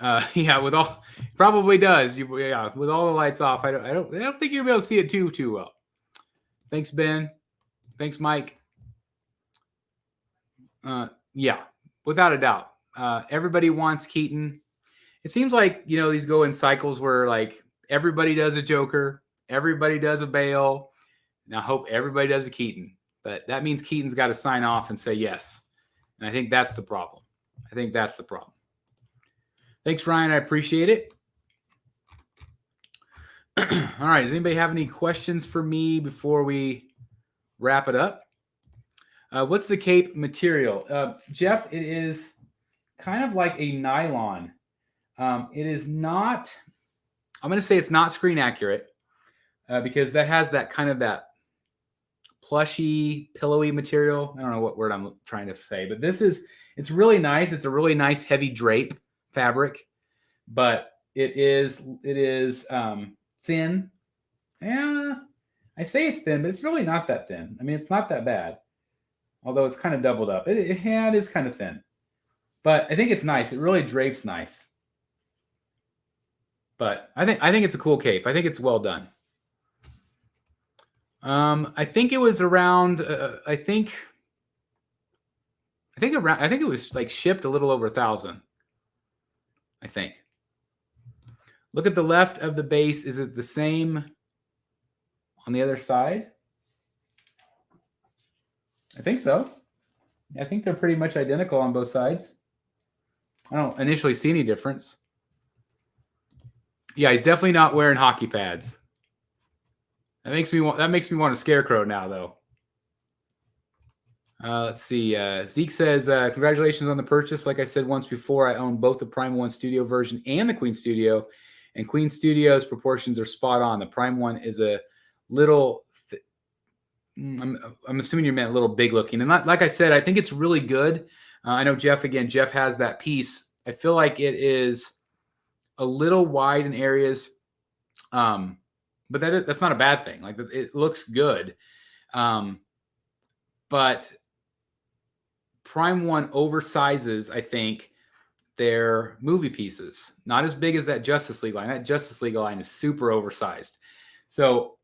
Yeah, with all, probably does. Yeah, with all the lights off, I don't think you'll be able to see it too well. Thanks, Ben. Thanks, Mike. Yeah, without a doubt. Everybody wants Keaton. It seems like these go in cycles where like everybody does a Joker. Everybody does a Bale. Now I hope everybody does a Keaton. But that means Keaton's got to sign off and say yes. And I think that's the problem. Thanks, Ryan. I appreciate it. All right. Does anybody have any questions for me before we wrap it up? What's the cape material? Jeff, it is kind of like a nylon. It is not, I'm going to say it's not screen accurate because that has that kind of that plushy, pillowy material. I don't know what word I'm trying to say, but it's really nice. It's a really nice heavy drape fabric, but it is thin. Yeah, I say it's thin, but it's really not that thin. I mean, it's not that bad, although it's kind of doubled up. It is kind of thin, but I think it's nice. It really drapes nice. But I think it's a cool cape. I think it's well done. I think it was around. I think it was like shipped a little over 1,000. I think. Look at the left of the base. Is it the same on the other side? I think so. I think they're pretty much identical on both sides. I don't initially see any difference. Yeah, he's definitely not wearing hockey pads. That makes me want a scarecrow now, though. Let's see. Zeke says, congratulations on the purchase. Like I said once before, I own both the Prime 1 Studio version and the Queen Studio. And Queen Studio's proportions are spot on. The Prime 1 is a little... I'm assuming you meant a little big looking. And like I said, I think it's really good. I know Jeff has that piece. I feel like it is a little wide in areas. But that's not a bad thing. Like, it looks good. But Prime 1 oversizes, I think, their movie pieces. Not as big as that Justice League line. That Justice League line is super oversized. So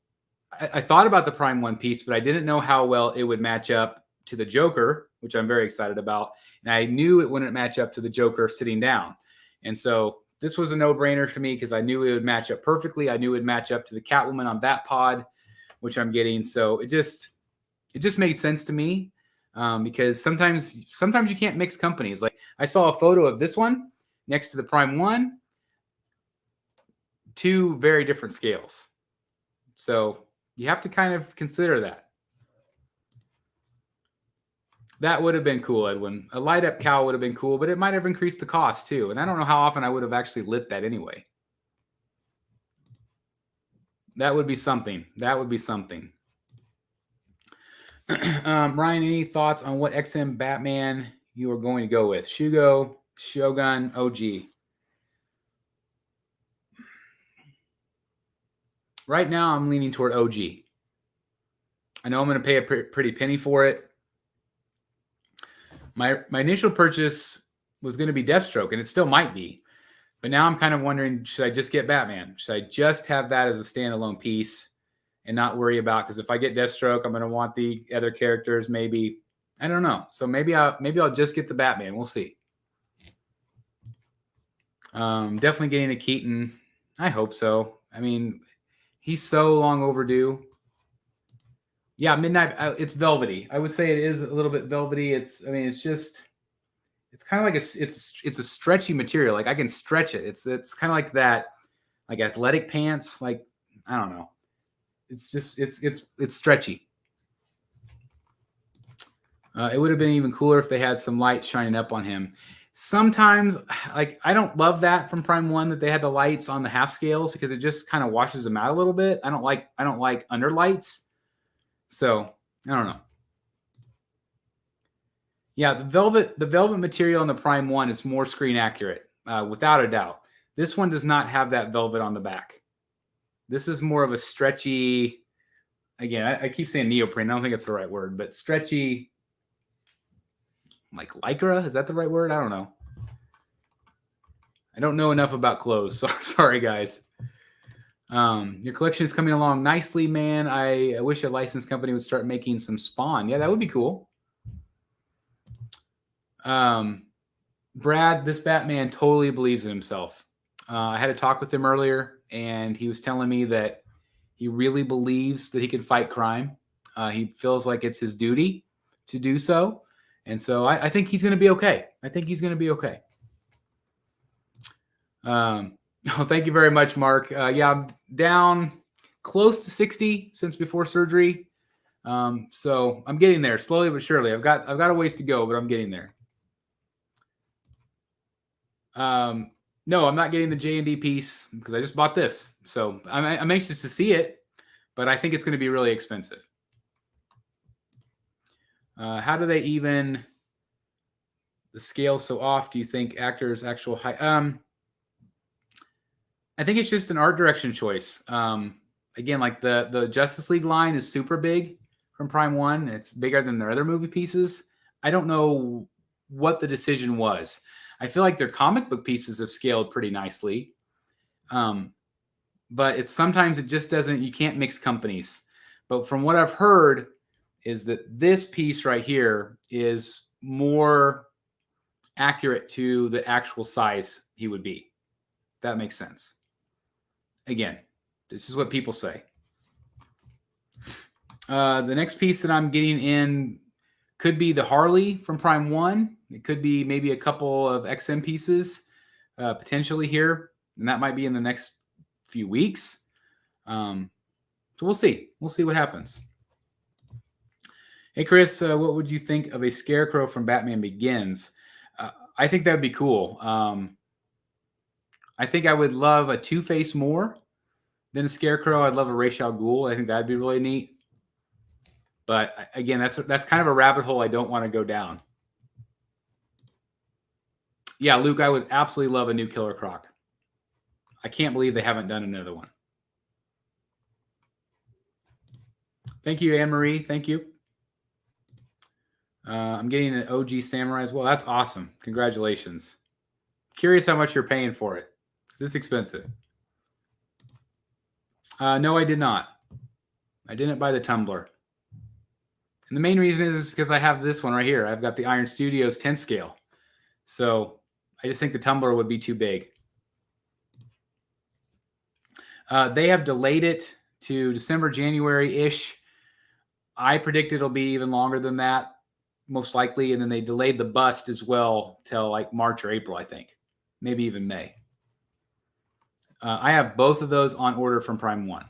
I thought about the Prime 1 piece, but I didn't know how well it would match up to the Joker, which I'm very excited about. And I knew it wouldn't match up to the Joker sitting down. And so this was a no-brainer for me because I knew it would match up perfectly. I knew it would match up to the Catwoman on that pod, which I'm getting. So it just made sense to me because sometimes you can't mix companies. Like, I saw a photo of this one next to the Prime 1, two very different scales. So you have to kind of consider that. That would have been cool, Edwin. A light-up cowl would have been cool, but it might have increased the cost too. And I don't know how often I would have actually lit that anyway. That would be something. Ryan, any thoughts on what XM Batman you are going to go with? Shugo, Shogun, OG? Right now, I'm leaning toward OG. I know I'm going to pay a pretty penny for it. My initial purchase was going to be Deathstroke, and it still might be. But now I'm kind of wondering, should I just get Batman? Should I just have that as a standalone piece and not worry about, because if I get Deathstroke, I'm going to want the other characters maybe. I don't know. So maybe I'll just get the Batman. We'll see. Definitely getting a Keaton. I hope so. I mean, he's so long overdue. Yeah, Midnight. It's velvety. I would say it is a little bit velvety. It's kind of like it's a stretchy material. Like, I can stretch it. It's kind of like that, like athletic pants. Like, I don't know. It's just it's stretchy. It would have been even cooler if they had some light shining up on him. Sometimes, like, I don't love that from Prime 1 that they had the lights on the half scales because it just kind of washes them out a little bit. I don't like under lights. So I don't know. Yeah, the velvet material on the Prime 1 is more screen accurate, without a doubt. This one does not have that velvet on the back. This is more of a stretchy, again, I keep saying neoprene. I don't think it's the right word, but stretchy, like lycra. Is that the right word? I don't know. I don't know enough about clothes, so sorry, guys. Your collection is coming along nicely, man. I wish a licensed company would start making some Spawn. Yeah, that would be cool. Brad, this Batman totally believes in himself. I had a talk with him earlier, and he was telling me that he really believes that he can fight crime. He feels like it's his duty to do so. And so I think he's going to be okay. I think he's going to be okay. Oh, thank you very much, Mark. Yeah, I'm down close to 60 since before surgery. So I'm getting there slowly but surely. I've got a ways to go, but I'm getting there. No, I'm not getting the J&D piece because I just bought this. So I'm anxious to see it, but I think it's going to be really expensive. How do they even the scale so off? Do you think actors' actual height? I think it's just an art direction choice. Again, like the Justice League line is super big from Prime 1. It's bigger than their other movie pieces. I don't know what the decision was. I feel like their comic book pieces have scaled pretty nicely. But it's sometimes it just doesn't, you can't mix companies. But from what I've heard is that this piece right here is more accurate to the actual size he would be. That makes sense. Again, this is what people say. The next piece that I'm getting in could be the Harley from Prime 1. It could be maybe a couple of XM pieces potentially here. And that might be in the next few weeks. So we'll see. We'll see what happens. Hey, Chris, what would you think of a Scarecrow from Batman Begins? I think that would be cool. I think I would love a Two-Face more than a Scarecrow. I'd love a Ra's al Ghul. I think that'd be really neat. But again, that's kind of a rabbit hole I don't want to go down. Yeah, Luke, I would absolutely love a new Killer Croc. I can't believe they haven't done another one. Thank you, Anne-Marie. Thank you. I'm getting an OG Samurai as well. That's awesome. Congratulations. Curious how much you're paying for it. Is this expensive? No, I did not. I didn't buy the tumbler. And the main reason is because I have this one right here. I've got the Iron Studios 10 scale. So I just think the tumbler would be too big. They have delayed it to December, January-ish. I predict it'll be even longer than that, most likely. And then they delayed the bust as well till like March or April, I think. Maybe even May. I have both of those on order from Prime 1.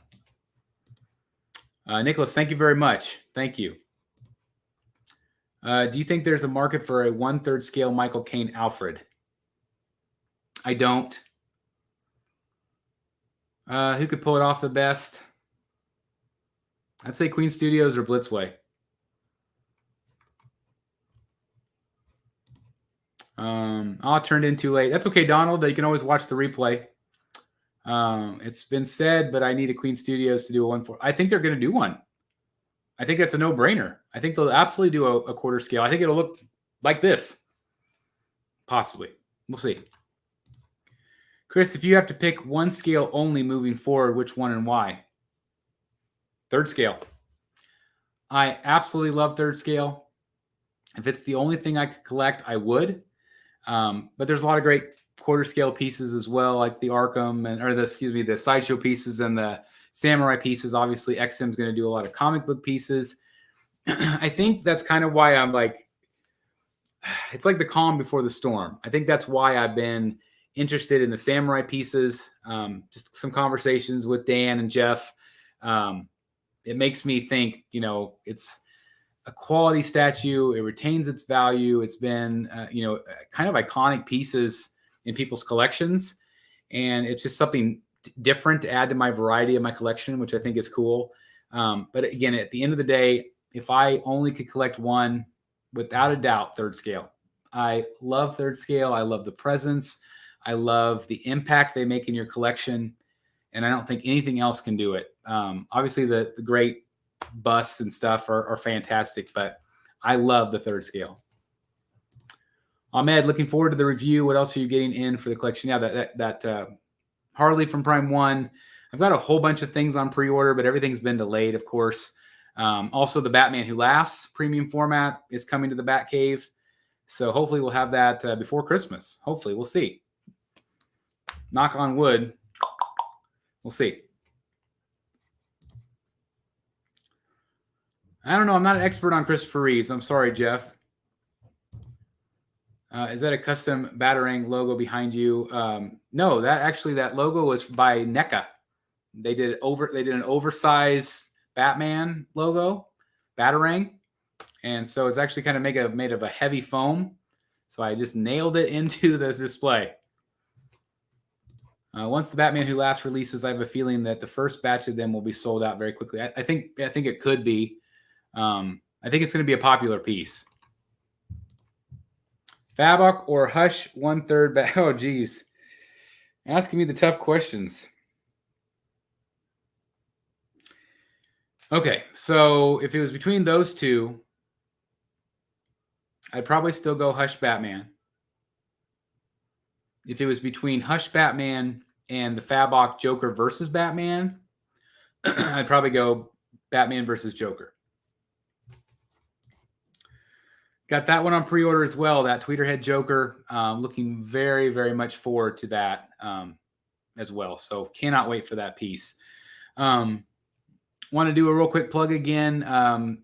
Nicholas, thank you very much. Thank you. Do you think there's a market for a 1/3 scale Michael Caine Alfred? I don't. Who could pull it off the best? I'd say Queen Studios or Blitzway. I'll turn in too late. That's okay, Donald. You can always watch the replay. It's been said, but I need a Queen Studios to do a 1/4. I think they're going to do one. I think that's a no-brainer. I think they'll absolutely do a quarter scale. I think it'll look like this. Possibly. We'll see. Chris, if you have to pick one scale only moving forward, which one and why? 3rd scale. I absolutely love 3rd scale. If it's the only thing I could collect, I would. But there's a lot of great quarter scale pieces as well, like the Arkham the Sideshow pieces and the Samurai pieces. Obviously, XM's going to do a lot of comic book pieces. I think that's kind of why I'm like, it's like the calm before the storm. I think that's why I've been interested in the Samurai pieces. Just some conversations with Dan and Jeff. It makes me think, it's a quality statue. It retains its value. It's been, kind of iconic pieces in people's collections. And it's just something different to add to my variety of my collection, which I think is cool. But again, at the end of the day, if I only could collect one, without a doubt, 3rd scale. I love 3rd scale. I love the presence. I love the impact they make in your collection. And I don't think anything else can do it. Obviously, the great busts and stuff are fantastic, but I love the 3rd scale. Ahmed, looking forward to the review. What else are you getting in for the collection? Yeah, that Harley from Prime 1. I've got a whole bunch of things on pre-order, but everything's been delayed, of course. Also, the Batman Who Laughs premium format is coming to the Batcave. So hopefully we'll have that before Christmas. Hopefully, we'll see. knock on wood. We'll see. I don't know. I'm not an expert on Christopher Reeves. I'm sorry, Jeff. Is that a custom Batarang logo behind you? No, that logo was by NECA. They did an oversized Batman logo, Batarang, and so it's actually kind of made of a heavy foam. So I just nailed it into the display. Once the Batman Who Laughs releases, I have a feeling that the first batch of them will be sold out very quickly. I think it could be. I think it's going to be a popular piece. Fabok or Hush 1/3 Oh, geez. Asking me the tough questions. Okay, so if it was between those two, I'd probably still go Hush Batman. If it was between Hush Batman and the Fabok Joker versus Batman, I'd probably go Batman versus Joker. Got that one on pre-order as well, that Tweeterhead Joker. Looking very, very much forward to that as well. So cannot wait for that piece. Want to do a real quick plug again.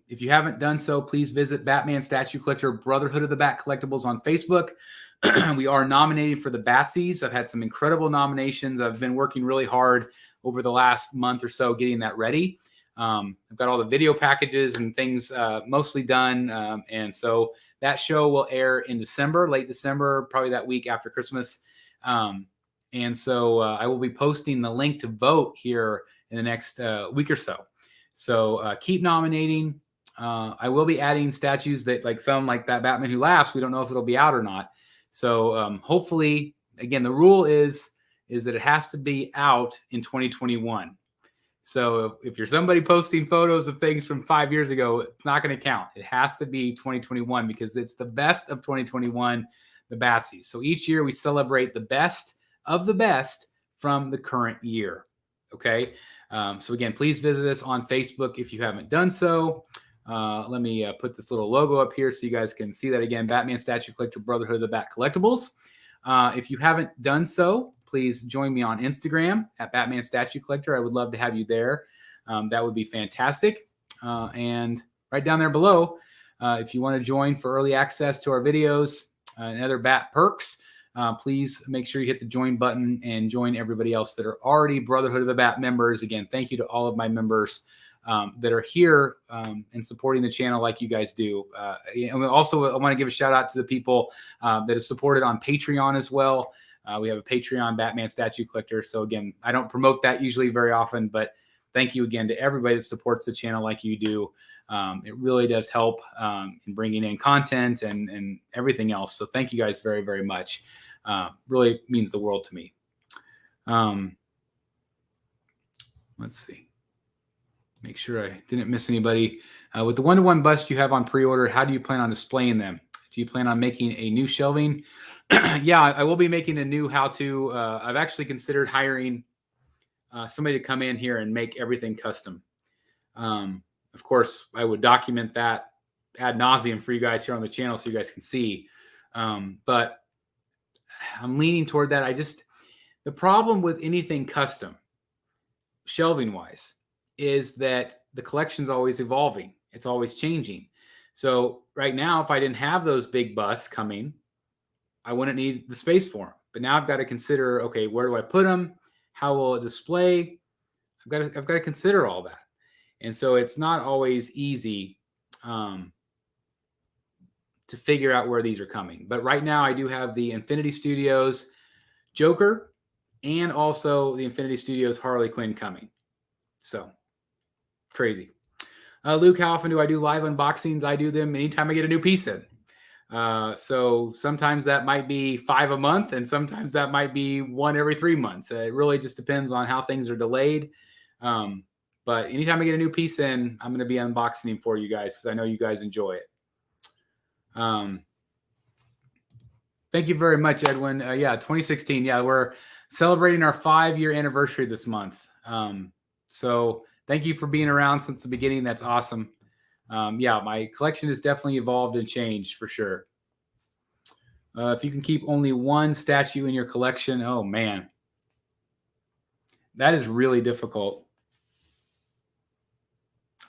If you haven't done so, please visit Batman Statue Collector Brotherhood of the Bat Collectibles on Facebook. We are nominated for the Batsies. I've had some incredible nominations. I've been working really hard over the last month or so getting that ready. I've got all the video packages and things mostly done. And so that show will air in December, late December, probably that week after Christmas. And so I will be posting the link to vote here in the next week or so. So keep nominating. I will be adding statues that like that Batman Who Laughs. We don't know if it'll be out or not. So hopefully, again, the rule is that it has to be out in 2021. So if you're somebody posting photos of things from 5 years ago, it's not going to count. It has to be 2021 because it's the best of 2021, the Batsies. So each year we celebrate the best of the best from the current year. Okay. So again, please visit us on Facebook if you haven't done so. Let me put this little logo up here so you guys can see that again. Batman Statue Collector Brotherhood of the Bat Collectibles. If you haven't done so, please join me on Instagram at Batman Statue Collector. I would love to have you there. That would be fantastic. And right down there below, if you want to join for early access to our videos and other Bat perks, please make sure you hit the join button and join everybody else that are already Brotherhood of the Bat members. Again, thank you to all of my members that are here and supporting the channel like you guys do. And also, I want to give a shout out to the people that have supported on Patreon as well. We have a Patreon Batman Statue Collector. So again, I don't promote that usually very often, but thank you again to everybody that supports the channel like you do. It really does help in bringing in content and everything else. So thank you guys very, very much. Really means the world to me. Let's see. Make sure I didn't miss anybody. With the 1-to-1 bust you have on pre-order, how do you plan on displaying them? Do you plan on making a new shelving? Yeah, I will be making a new how-to. I've actually considered hiring somebody to come in here and make everything custom. Of course, I would document that ad nauseum for you guys here on the channel so you guys can see. But I'm leaning toward that. The problem with anything custom, shelving-wise, is that the collection's always evolving. It's always changing. So right now, if I didn't have those big busts coming, I wouldn't need the space for them. But now I've got to consider, okay, where do I put them? How will it display? I've got to consider all that. And so it's not always easy to figure out where these are coming. But right now I do have the Infinity Studios Joker and also the Infinity Studios Harley Quinn coming. So crazy. Luke, how often do I do live unboxings? I do them anytime I get a new piece in. So sometimes that might be 5 a month and sometimes that might be 1 every 3 months. It really just depends on how things are delayed. But anytime I get a new piece in, I'm going to be unboxing them for you guys because I know you guys enjoy it. Thank you very much, Edwin. Yeah, 2016. Yeah, we're celebrating our 5-year anniversary this month. So thank you for being around since the beginning. That's awesome. Yeah, my collection has definitely evolved and changed for sure. If you can keep only one statue in your collection, oh man. That is really difficult.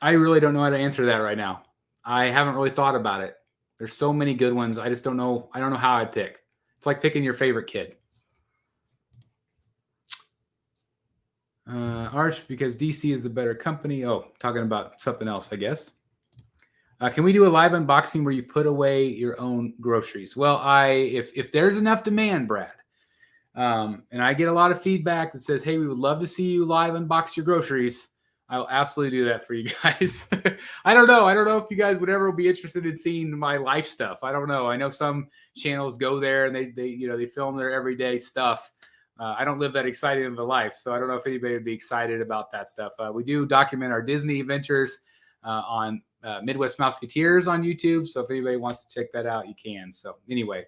I really don't know how to answer that right now. I haven't really thought about it. There's so many good ones. I just don't know. I don't know how I'd pick. It's like picking your favorite kid. Arch, because DC is the better company. Oh, talking about something else, I guess. Can we do a live unboxing where you put away your own groceries? Well, if there's enough demand, Brad, and I get a lot of feedback that says, hey, we would love to see you live unbox your groceries, I'll absolutely do that for you guys. I don't know. I don't know if you guys would ever be interested in seeing my life stuff. I don't know. I know some channels go there and they film their everyday stuff. I don't live that exciting of a life, so I don't know if anybody would be excited about that stuff. We do document our Disney adventures on Midwest Mouseketeers on YouTube. So if anybody wants to check that out, you can. So anyway,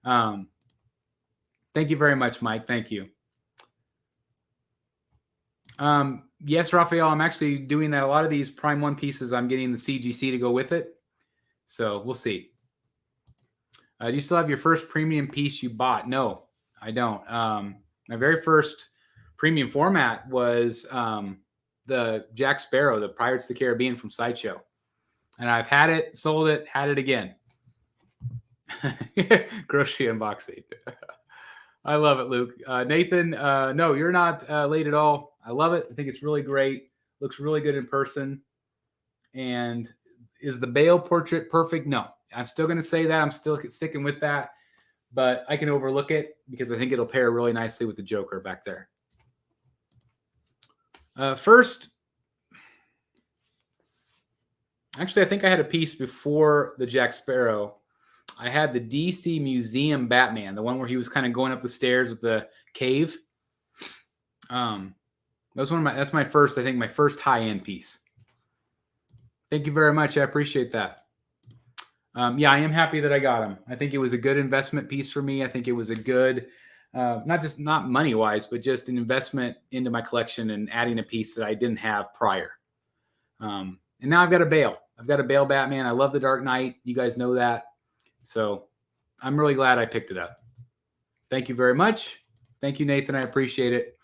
thank you very much, Mike. Thank you. Yes, Raphael, I'm actually doing that. A lot of these Prime 1 pieces, I'm getting the CGC to go with it. So we'll see. Do you still have your first premium piece you bought? No, I don't. My very first premium format was the Jack Sparrow, the Pirates of the Caribbean from Sideshow. And I've had it, sold it, had it again. Grocery unboxing. I love it, Luke. Nathan, no, you're not late at all. I love it. I think it's really great. Looks really good in person. And is the Bale portrait perfect? No. I'm still going to say that. I'm still sticking with that. But I can overlook it because I think it'll pair really nicely with the Joker back there. First, actually, I think I had a piece before the Jack Sparrow. I had the DC Museum Batman, the one where he was kind of going up the stairs with the cave. That's my first, I think, my first high-end piece. Thank you very much. I appreciate that. Yeah, I am happy that I got him. I think it was a good investment piece for me. I think it was a good, not money-wise, but just an investment into my collection and adding a piece that I didn't have prior. And now I've got a Bale. I've got a Bale Batman. I love the Dark Knight. You guys know that. So I'm really glad I picked it up. Thank you very much. Thank you, Nathan. I appreciate it.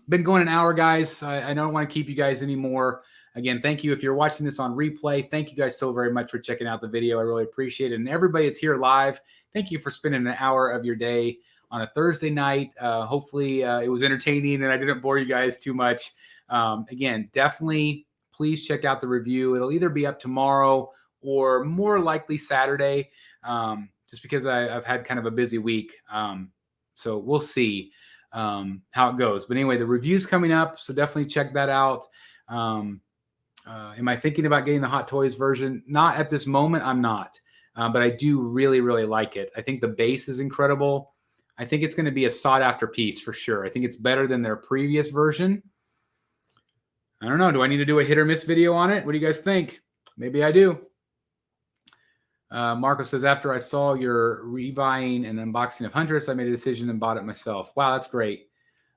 Been going an hour, guys. I don't want to keep you guys anymore. Again, thank you. If you're watching this on replay, thank you guys so very much for checking out the video. I really appreciate it. And everybody that's here live, thank you for spending an hour of your day on a Thursday night. Hopefully it was entertaining and I didn't bore you guys too much. Again, definitely please check out the review. It'll either be up tomorrow or more likely Saturday, just because I've had kind of a busy week. So we'll see how it goes. But anyway, the review's coming up, so definitely check that out. Am I thinking about getting the Hot Toys version? Not at this moment, I'm not. But I do really, really like it. I think the base is incredible. I think it's going to be a sought-after piece for sure. I think it's better than their previous version. I don't know. Do I need to do a hit or miss video on it? What do you guys think? Maybe I do. Marco says, after I saw your rebuying and unboxing of Huntress, I made a decision and bought it myself. Wow, that's great.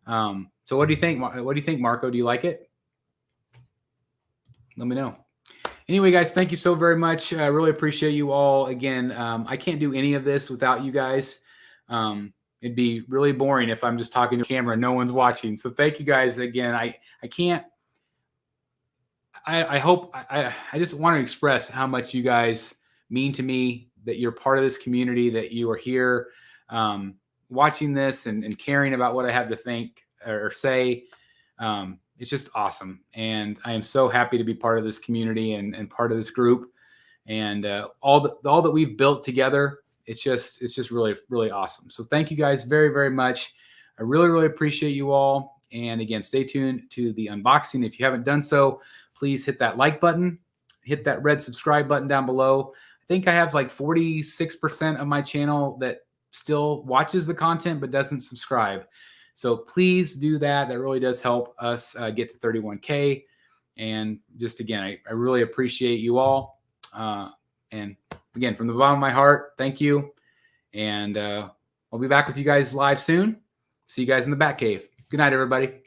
So what do you think? What do you think, Marco? Do you like it? Let me know. Anyway, guys, thank you so very much. I really appreciate you all. Again, I can't do any of this without you guys. It'd be really boring if I'm just talking to camera and no one's watching. So thank you guys again. I can't. I hope I just want to express how much you guys mean to me, that you're part of this community, that you are here watching this and caring about what I have to think or say. It's just awesome. And I am so happy to be part of this community and part of this group. And all that we've built together, it's just really, really awesome. So thank you guys very, very much. I really, really appreciate you all. And again, stay tuned to the unboxing. If you haven't done so, please hit that like button, hit that red subscribe button down below. I think I have like 46% of my channel that still watches the content but doesn't subscribe. So please do that. That really does help us get to 31K. And just again, I really appreciate you all. And again, from the bottom of my heart, thank you. And I'll be back with you guys live soon. See you guys in the Batcave. Good night, everybody.